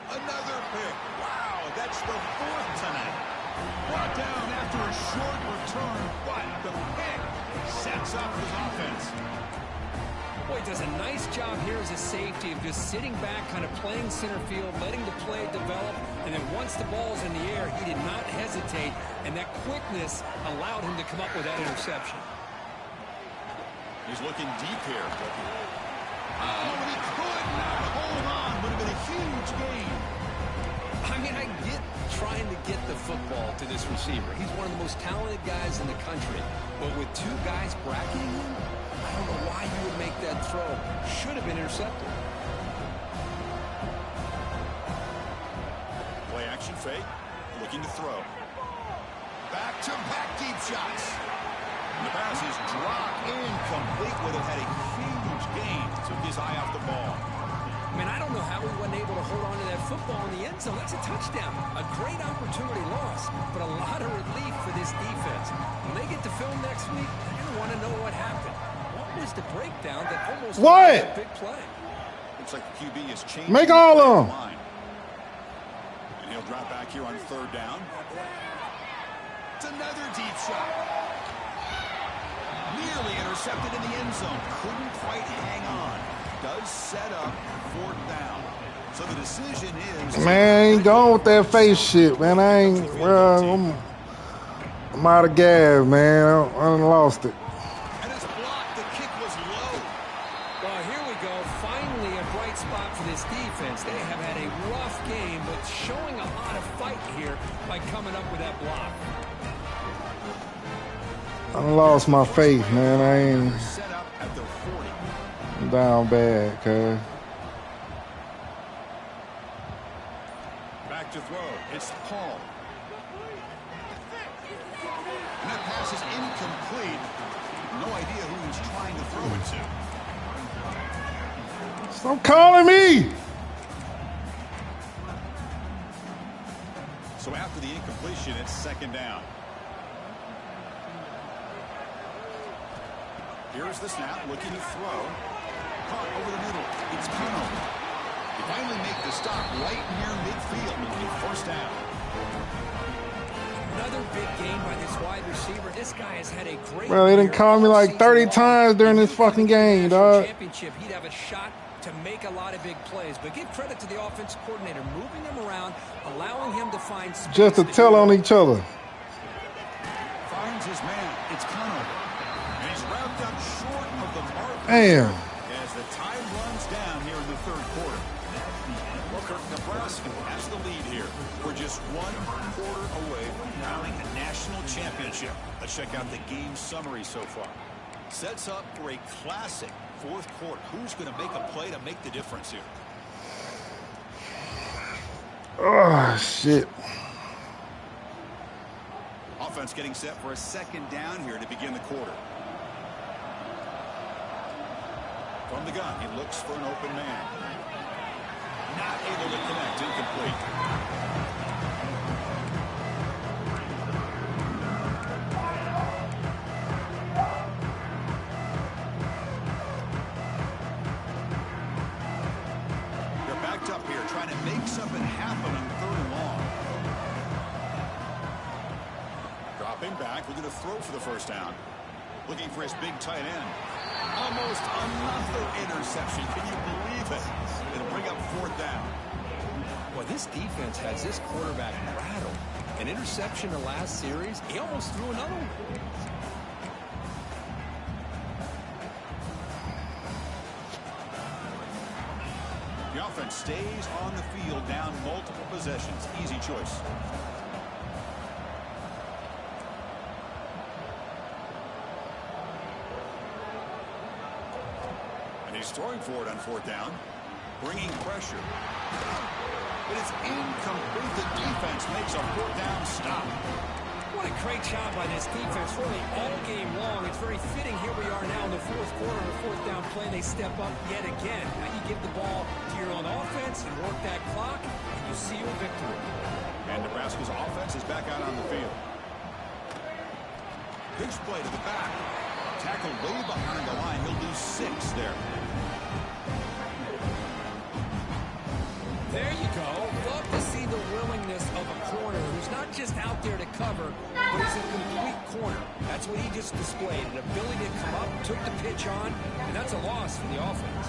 Another pick. Wow, that's the fourth tonight. Brought down after a short return, but the pick sets up his offense. Boy, does a nice job here as a safety of just sitting back, kind of playing center field, letting the play develop, and then once the ball's in the air, he did not hesitate, and that quickness allowed him to come up with that interception. He's looking deep here. Oh, and he could not hold on. Would have been a huge gain. I mean, I get trying to get the football to this receiver. He's one of the most talented guys in the country. But with two guys bracketing him, I don't know why he would make that throw. Should have been intercepted. Play action fake. Looking to throw. Back-to-back deep shots. And the pass is dropped incomplete. Would have had a huge gain. Took his eye off the ball. I mean, I don't know how he wasn't able to hold on to that football in the end zone. That's a touchdown. A great opportunity lost, but a lot of relief for this defense. When they get to film next week, they're going to want to know what happened. What was the breakdown that almost What? a big play? Looks like the QB is changing. Make all of them. And he'll drop back here on third down. It's another deep shot. Nearly intercepted in the end zone. Couldn't quite hang on. Does set up fourth down. So the decision is... Man, I ain't going with that face shit, man. I ain't... Well, I'm out of gas, man. I done lost it. And it's blocked. The kick was low. Well, here we go. Finally a bright spot for this defense. They have had a rough game, but showing a lot of fight here by coming up with that block. I done lost my faith, man. I ain't... Set up at the 40. I'm down bad, cuz. Back to throw. It's Paul. And that pass is incomplete. No idea who he's trying to throw it to. Stop calling me! So after the incompletion, it's second down. Here's the snap, looking to throw. Caught over the middle. It's Kano. The finally make the stop right near midfield in first down. Another big game by this wide receiver. This guy has had a great Bro, they didn't call me like 30 times during this fucking game, dog. Championship, he'd have a shot to make a lot of big plays. But give credit to the offensive coordinator, moving him around, allowing him to find space. Just to tell on each other. Finds his man. It's Conover. And he's wrapped up short of the mark. Damn. As the time runs down here in the third quarter. Booker, Nebraska has the lead here. We're just 1 quarter away from crowning a national championship. Let's check out the game summary so far. Sets up for a classic fourth quarter. Who's going to make a play to make the difference here? Oh, shit. Offense getting set for a second down here to begin the quarter. From the gun, he looks for an open man. Not able to connect, incomplete. They're backed up here, trying to make something happen on third and long. Dropping back, looking to throw for the first down. Looking for his big tight end. Almost another interception. Can you believe it? It'll bring up fourth down. Well, this defense has this quarterback rattled. An interception the last series. He almost threw another one. The offense stays on the field, down multiple possessions. Easy choice. He's throwing for it on fourth down, bringing pressure. But it's incomplete. The defense makes a fourth down stop. What a great job by this defense, really all game long. It's very fitting. Here we are now in the fourth quarter, on a fourth down play. They step up yet again. Now you give the ball to your own offense and work that clock, and you see your victory. And Nebraska's offense is back out on the field. Pitch play to the back. Tackle way behind the line. He'll lose 6 there. There you go. Love to see the willingness of a corner who's not just out there to cover, but is a complete corner. That's what he just displayed, an ability to come up, took the pitch on, and that's a loss for the offense.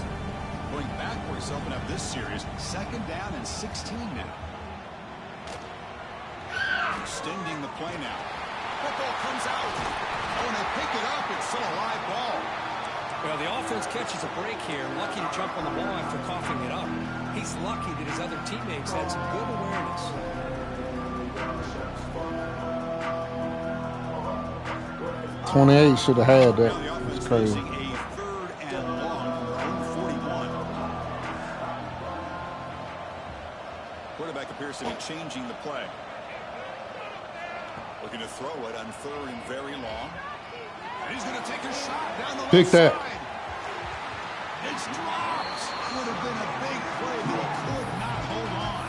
Going backwards to open up this series. Second down and 16 now. Extending the play now. Football comes out. Oh, and they pick it up. It's still a live ball. Well, the offense catches a break here. Lucky to jump on the ball after coughing it up. He's lucky that his other teammates had some good awareness. $28 should have had that. Well, the offense It's crazy. facing a third and long from their own 41. Quarterback appears to be changing the play. Looking to throw it on third and very long. And he's going to take a shot down the Pick left that. side. It's dropped. Would have been a big play, but he could not hold on.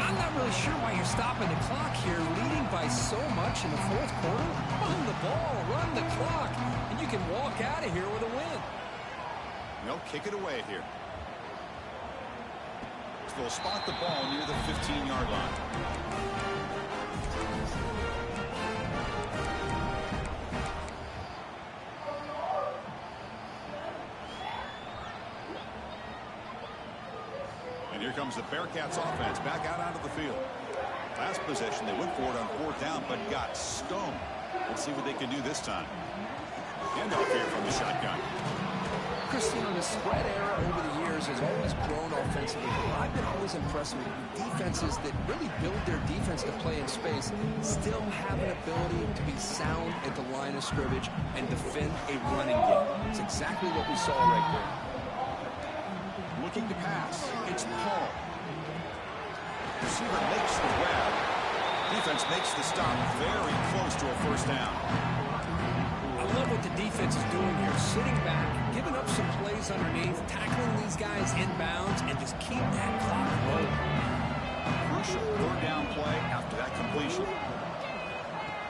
I'm not really sure why you're stopping the clock here, leading by so much in the fourth quarter. Run the ball, run the clock, and you can walk out of here with a win. No, kick it away here. So they'll spot the ball near the 15-yard line. Here comes the Bearcats offense back out onto the field. Last possession, they went for it on fourth down, but got stoned. Let's see what they can do this time. Handoff here from the shotgun. Chris, the spread era over the years has always grown offensively. I've been always impressed with defenses that really build their defense to play in space, still have an ability to be sound at the line of scrimmage and defend a running game. It's exactly what we saw right there. Looking to pass. It's Paul. Receiver makes the grab. Defense makes the stop very close to a first down. I love what the defense is doing here. Sitting back, giving up some plays underneath, tackling these guys inbounds, and just keep that clock rolling. Crucial third down play after that completion.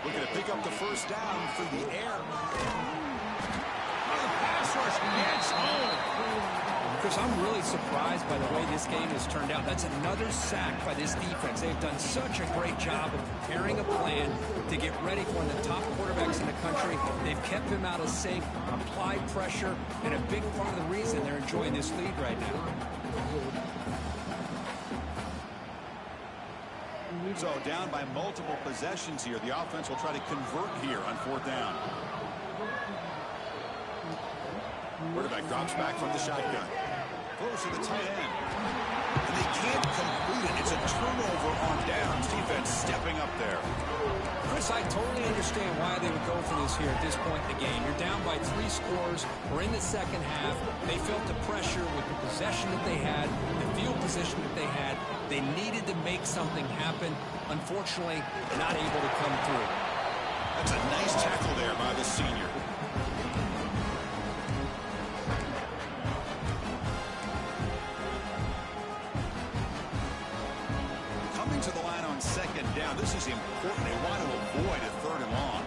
Looking to pick up the first down through the air. The pass rush gets home. Chris, I'm really surprised by the way this game has turned out. That's another sack by this defense. They've done such a great job of preparing a plan to get ready for one of the top quarterbacks in the country. They've kept him out of sync, applied pressure, and a big part of the reason they're enjoying this lead right now. So down by multiple possessions here. The offense will try to convert here on 4th down. Quarterback drops back from the shotgun. Throws to the tight end. And they can't complete it. It's a turnover on downs. Defense stepping up there. Chris, I totally understand why they would go for this here at this point in the game. You're down by 3 scores. We're in the second half. They felt the pressure with the possession that they had, the field position that they had. They needed to make something happen. Unfortunately, not able to come through. That's a nice tackle there by the senior. Coming to the line on 2nd down. This is important. They want to avoid a 3rd and long.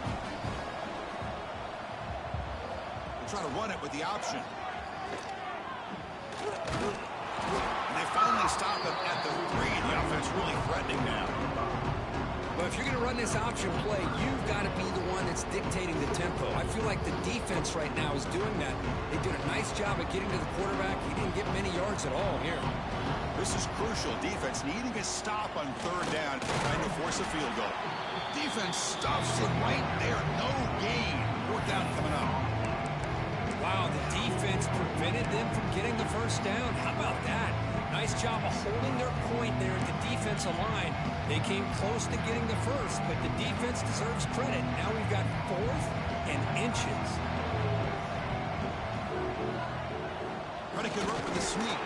They're trying to run it with the option. And they finally stop it at the 3. The offense really threatening now. But if you're going to run this option play, you've got to be the one that's dictating the tempo. I feel like the defense right now is doing that. They did a nice job of getting to the quarterback. He didn't get many yards at all here. This is crucial. Defense needing a stop on 3rd down, trying to force a field goal. Defense stops it right there. No gain. 4th down coming up. Wow, the defense prevented them from getting the 1st down. How about that? Nice job of holding their point there at the defensive line. They came close to getting the 1st, but the defense deserves credit. Now we've got 4th and inches. Trying to get up with a sneak.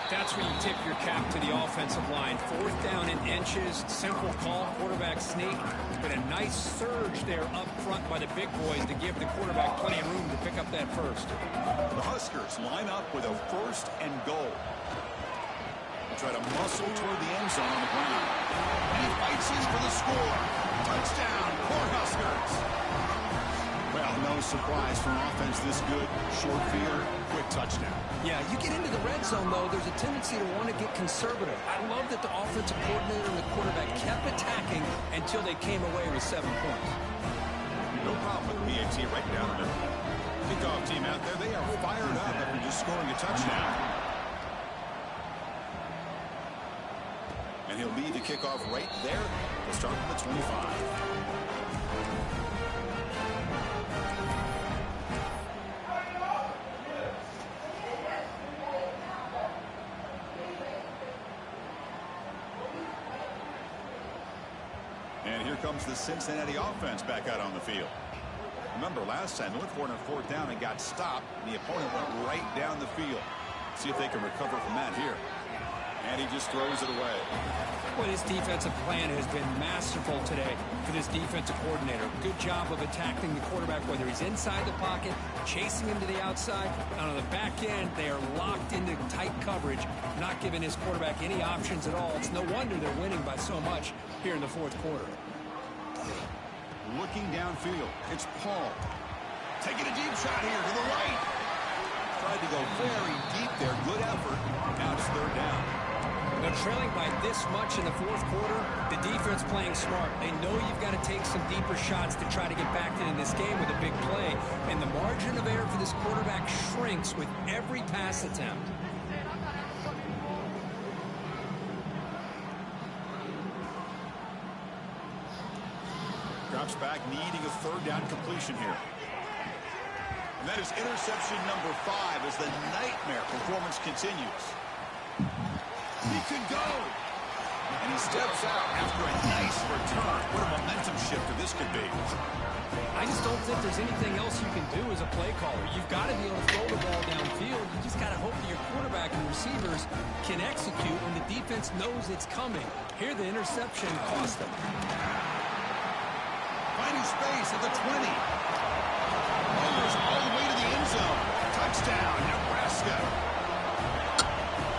That's where you tip your cap to the offensive line. 4th down in inches, simple call, quarterback sneak, but a nice surge there up front by the big boys to give the quarterback plenty of room to pick up that 1st. The Huskers line up with a 1st and goal. Try to muscle toward the end zone on the ground. And he fights in for the score. Touchdown, Cornhuskers. Well, no surprise for an offense this good. Short field, quick touchdown. Yeah, you get into the red zone, though, there's a tendency to want to get conservative. I love that the offensive coordinator and the quarterback kept attacking until they came away with 7 points. No problem with PAT right down the middle. Kickoff team out there, they are fired up after just scoring a touchdown. And he'll lead the kickoff right there. We'll start from the 25. And here comes the Cincinnati offense back out on the field. Remember, last time they went for it on 4th down and got stopped. The opponent went right down the field. See if they can recover from that here. And he just throws it away. Well, his defensive plan has been masterful today for this defensive coordinator. Good job of attacking the quarterback, whether he's inside the pocket, chasing him to the outside. And on the back end, they are locked into tight coverage, not giving his quarterback any options at all. It's no wonder they're winning by so much here in the 4th quarter. Looking downfield, it's Paul. Taking a deep shot here to the right. Tried to go very deep there. Good effort. Now it's 3rd down. They're trailing by this much in the 4th quarter. The defense playing smart. They know you've got to take some deeper shots to try to get back into this game with a big play. And the margin of error for this quarterback shrinks with every pass attempt. Drops back, needing a 3rd down completion here. And that is interception number 5 as the nightmare performance continues. He could go. And he steps out after a nice return. What a momentum shifter this could be. I just don't think there's anything else you can do as a play caller. You've got to be able to throw the ball downfield. You just got to hope that your quarterback and receivers can execute when the defense knows it's coming. Here the interception cost them. Finding space at the 20. Overs all the way to the end zone. Touchdown, Nebraska.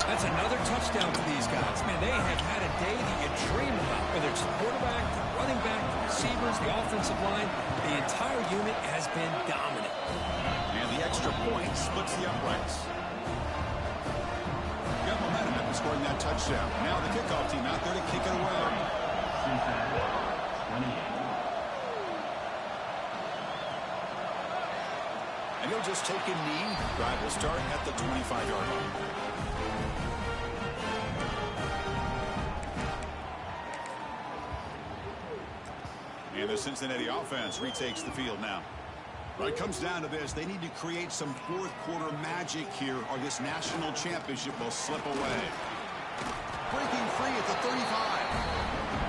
That's another touchdown for these guys. Man, they have had a day that you dream about. Whether it's the quarterback, the running back, the receivers, the offensive line, the entire unit has been dominant. And the extra point splits the uprights. scoring that touchdown. Now the kickoff team out there to kick it away. Cincinnati, 28. And he'll just take a knee. Drive will start at the 25-yard line. And the Cincinnati offense retakes the field now. Well, it comes down to this. They need to create some fourth-quarter magic here, or this national championship will slip away. Breaking free at the 35.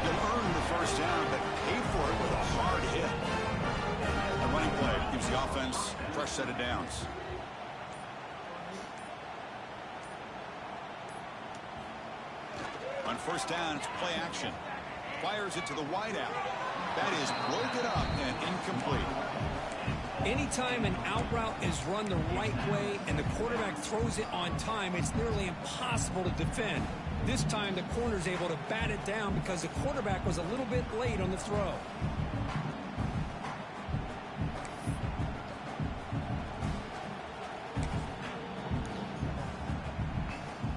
You'll earn the first down, but pay for it with a hard hit. A running play gives the offense a fresh set of downs. On first down, it's play action. Fires it to the wideout. That is broken up and incomplete. Anytime an out route is run the right way and the quarterback throws it on time, it's nearly impossible to defend. This time the corner's able to bat it down because the quarterback was a little bit late on the throw.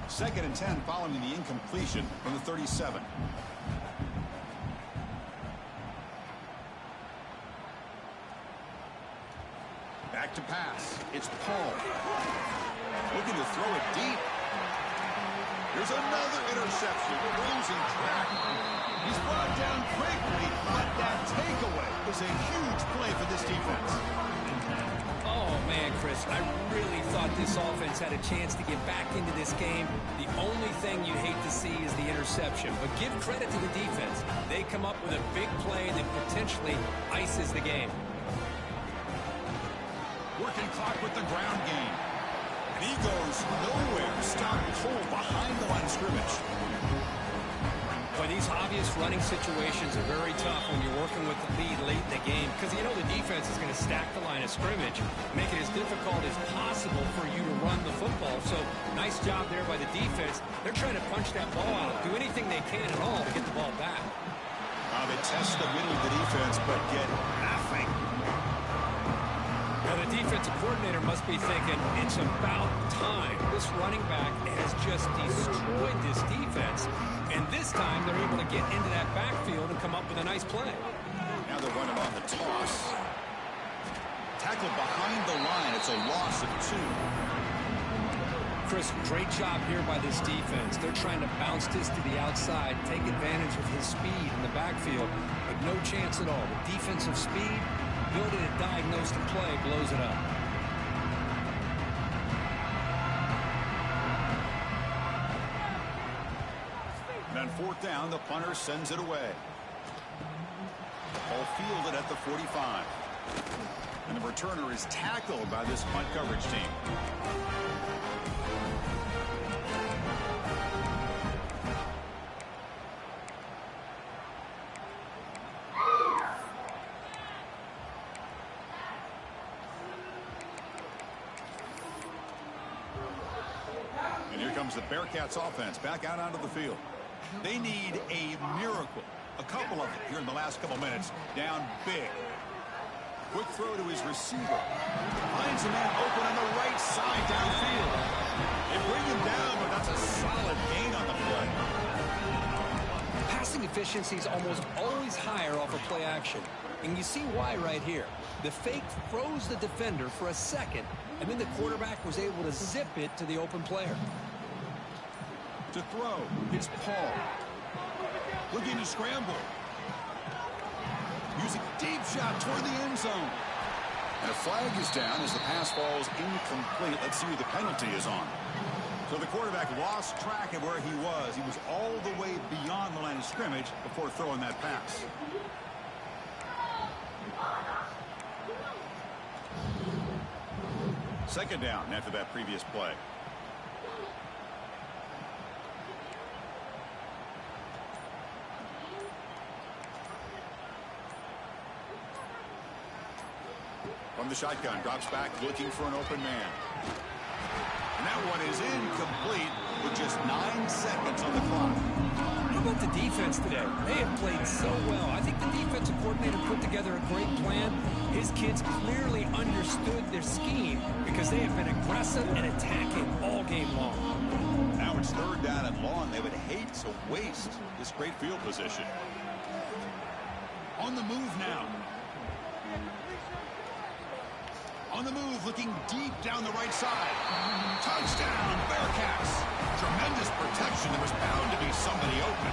Second and 10 following the incompletion from the 37. Back to pass. It's Paul. Looking to throw it deep. There's another interception. Losing track. He's brought down quickly, but that takeaway is a huge play for this defense. Oh, man, Chris, I really thought this offense had a chance to get back into this game. The only thing you hate to see is the interception. But give credit to the defense. They come up with a big play that potentially ices the game. Working clock with the ground game. And he goes nowhere. Stopped cold behind the line of scrimmage. Boy, these obvious running situations are very tough when you're working with the lead late in the game because you know the defense is going to stack the line of scrimmage, make it as difficult as possible for you to run the football. So nice job there by the defense. They're trying to punch that ball out, do anything they can at all to get the ball back. They test the middle of the defense, but get nothing. Now, the defensive coordinator must be thinking, it's about time. This running back has just destroyed this defense, and this time they're able to get into that backfield and come up with a nice play. Now they're running on the toss. Tackled behind the line. It's a loss of 2. Chris, great job here by this defense. They're trying to bounce this to the outside, take advantage of his speed in the backfield, but no chance at all. The defensive speed, ability to diagnose the play, blows it up. And on fourth down, the punter sends it away. Ball fielded at the 45. And the returner is tackled by this punt coverage team. And here comes the Bearcats offense back out onto the field. They need a miracle. A couple of them here in the last couple minutes. Down big. Quick throw to his receiver. Finds a man open on the right side downfield. They bring him down, but that's a solid gain on the play. Passing efficiency is almost always higher off of play action. And you see why right here. The fake froze the defender for a second, and then the quarterback was able to zip it to the open player. To throw, it's Paul. Looking to scramble. Using deep shot toward the end zone. And a flag is down as the pass falls incomplete. Let's see who the penalty is on. So the quarterback lost track of where he was. He was all the way beyond the line of scrimmage before throwing that pass. Second down after that previous play. From the shotgun, drops back looking for an open man. And that one is incomplete with just 9 seconds on the clock. How about the defense today? They have played so well. I think the defensive coordinator put together a great plan. His kids clearly understood their scheme because they have been aggressive and attacking all game long. Now it's third down and long down. They would hate to waste this great field position. On the move now. On the move, looking deep down the right side. Touchdown, Bearcats. Tremendous protection. There was bound to be somebody open.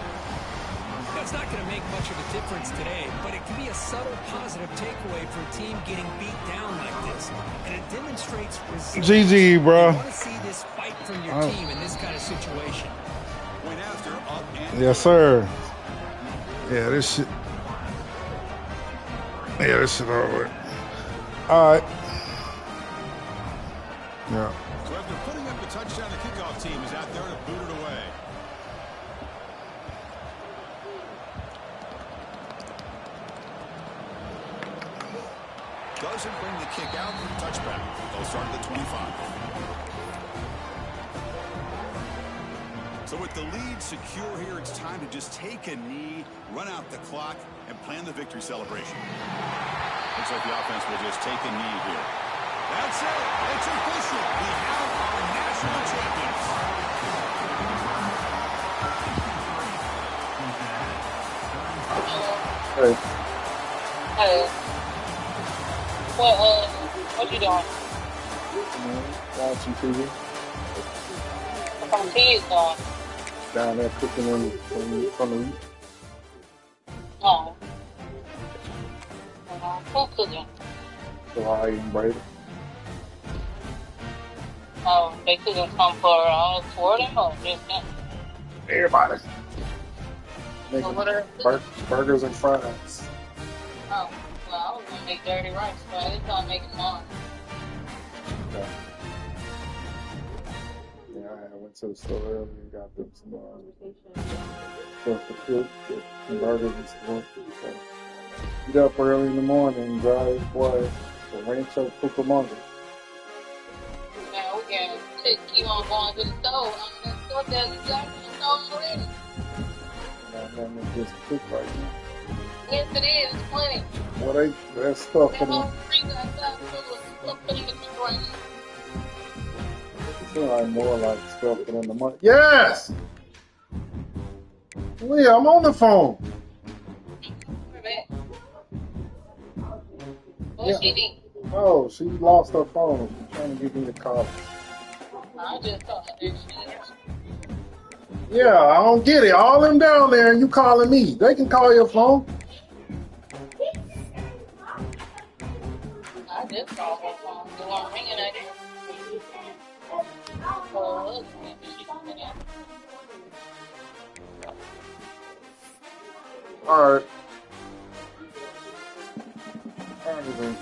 That's not going to make much of a difference today, but it can be a subtle positive takeaway for a team getting beat down like this. And it demonstrates resilience. GG, bro. You want to see this fight from your team in this kind of situation. Point after, up and Yes, sir. Yeah, this shit. Yeah, this shit over. All right. Yeah. So after putting up the touchdown, the kickoff team is out there to boot it away. Doesn't bring the kick out for the touchback. They'll start at the 25. So with the lead secure here, it's time to just take a knee, run out the clock, and plan the victory celebration. Looks like the offense will just take a knee here. That's it. It's official. We have our national champions. Hey. Hey. What you doing? Watching TV. What kind of kids doing? Down there cooking from the east. Oh. Who cooking? So I eating Brady. Oh, they cooking some for them or just them? Everybody. Making what are burgers and fries. Oh, well, I was gonna make dirty rice, but I didn't start making mine. Yeah, I went to the store earlier and got them some stuff to cook, some burgers and stuff. So, get up early in the morning and drive boy the Rancho Cucamonga. Man, we can keep on going to the store. That stuff that's exactly the store already. Not nothing to just cook right now. Yes, it is. It's plenty. Well, that stuff That for them. whole freezer I got full of stuff put in the refrigerator. It seems like more like stuff in the money. Yes! Leah, I'm on the phone. What she need? Oh, she lost her phone. She's trying to get me to call. I just thought that she Yeah, I don't get it. All them down there and you calling me. They can call your phone. I just saw her phone. The one ringing at her. Oh, look, maybe she can get it. All right. All right, then.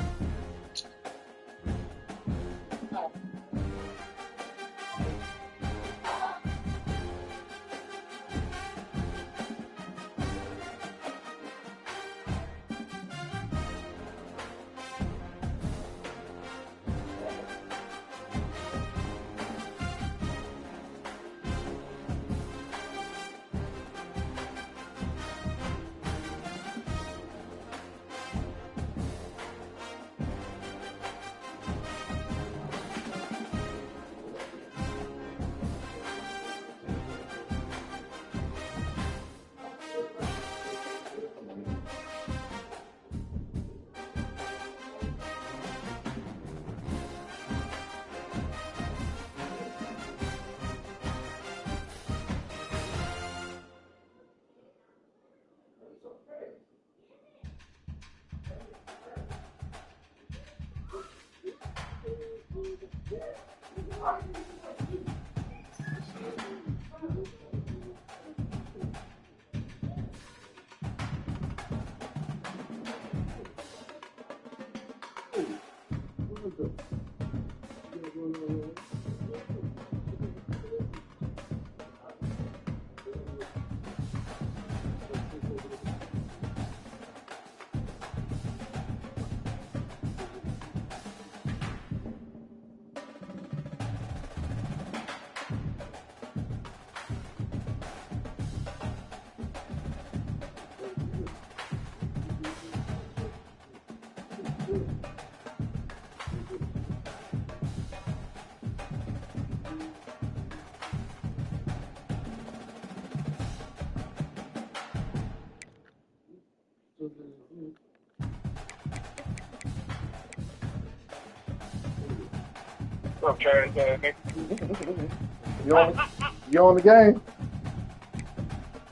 Okay, You on the game?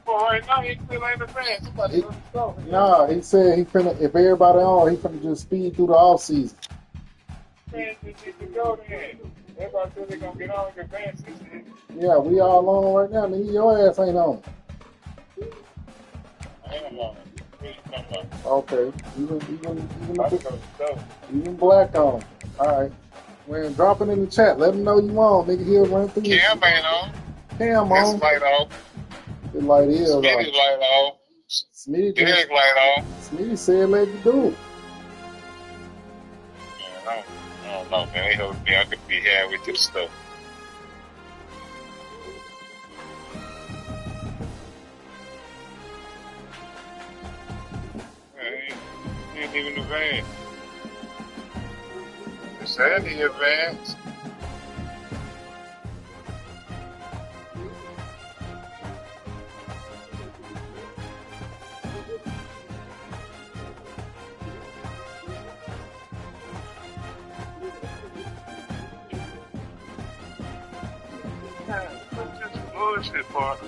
well, right now, he still ain't advanced. Somebody on the show. Nah, he said he finna, if everybody on, he finna just speed through the off season. Fans just need to go then. Everybody said they're going to get on and advance this year. Yeah, we all on right now. Nigga, your ass ain't on. I ain't on it. What you talking about? Okay, I just go to the show. even black on. All right. Man, drop it in the chat. Let him know you on. Nigga, he'll run through this Cam shit. ain't on. Cam This on. light off. The light is on. Smitty light off. Smitty Derek light off. Smitty said let you do it. Man, I don't know, man. They hope me I could be here with this stuff. Man, he ain't even advanced. They said he advanced. What's this bullshit part?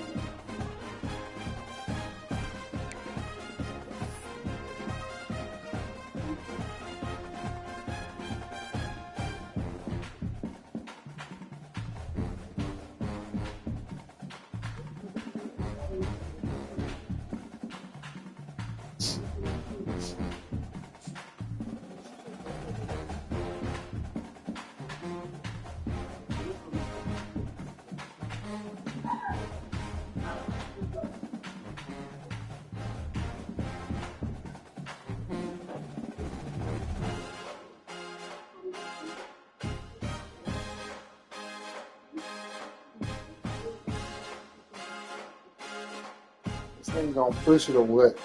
This nigga gonna push it or what?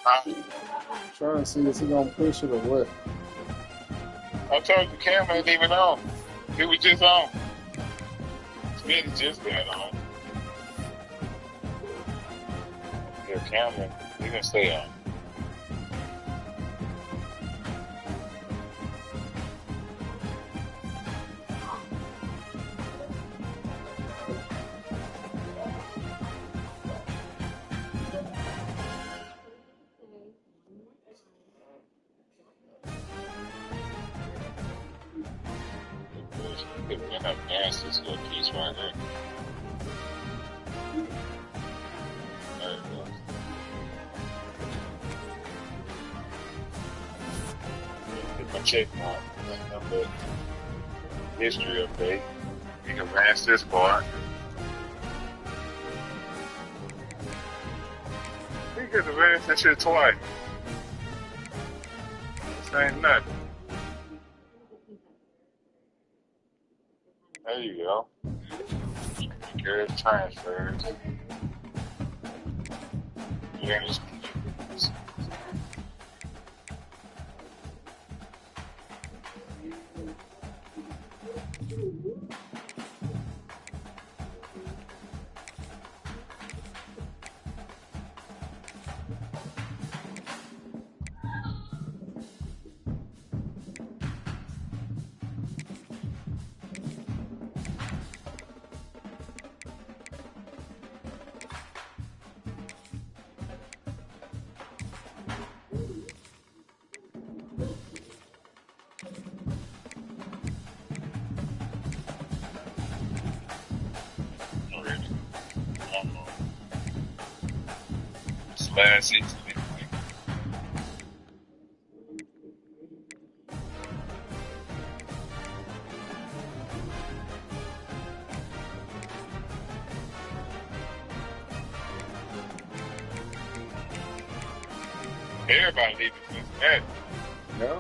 I'm Trying to see if he gonna push it or what. I told you, Cam ain't even on. He was just on. Smitty just got on. Yeah, Cameron, he gonna stay on. Could have been up past this little piece right here. There it goes. Get my check mark. Number history update. You can advance this part. You can advance this shit twice. This ain't nothing. There you go. Good transfers. Yeah, last season. Everybody leaving Cincinnati. Yeah.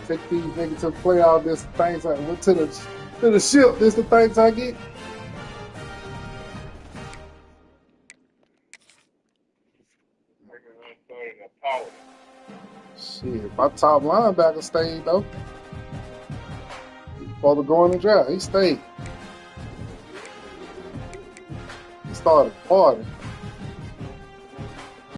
Take these niggas to the playoff. This the things I went to the ship. This the things I get. Shit, my top linebacker stayed though. Before the going to draft, he stayed. He started partying.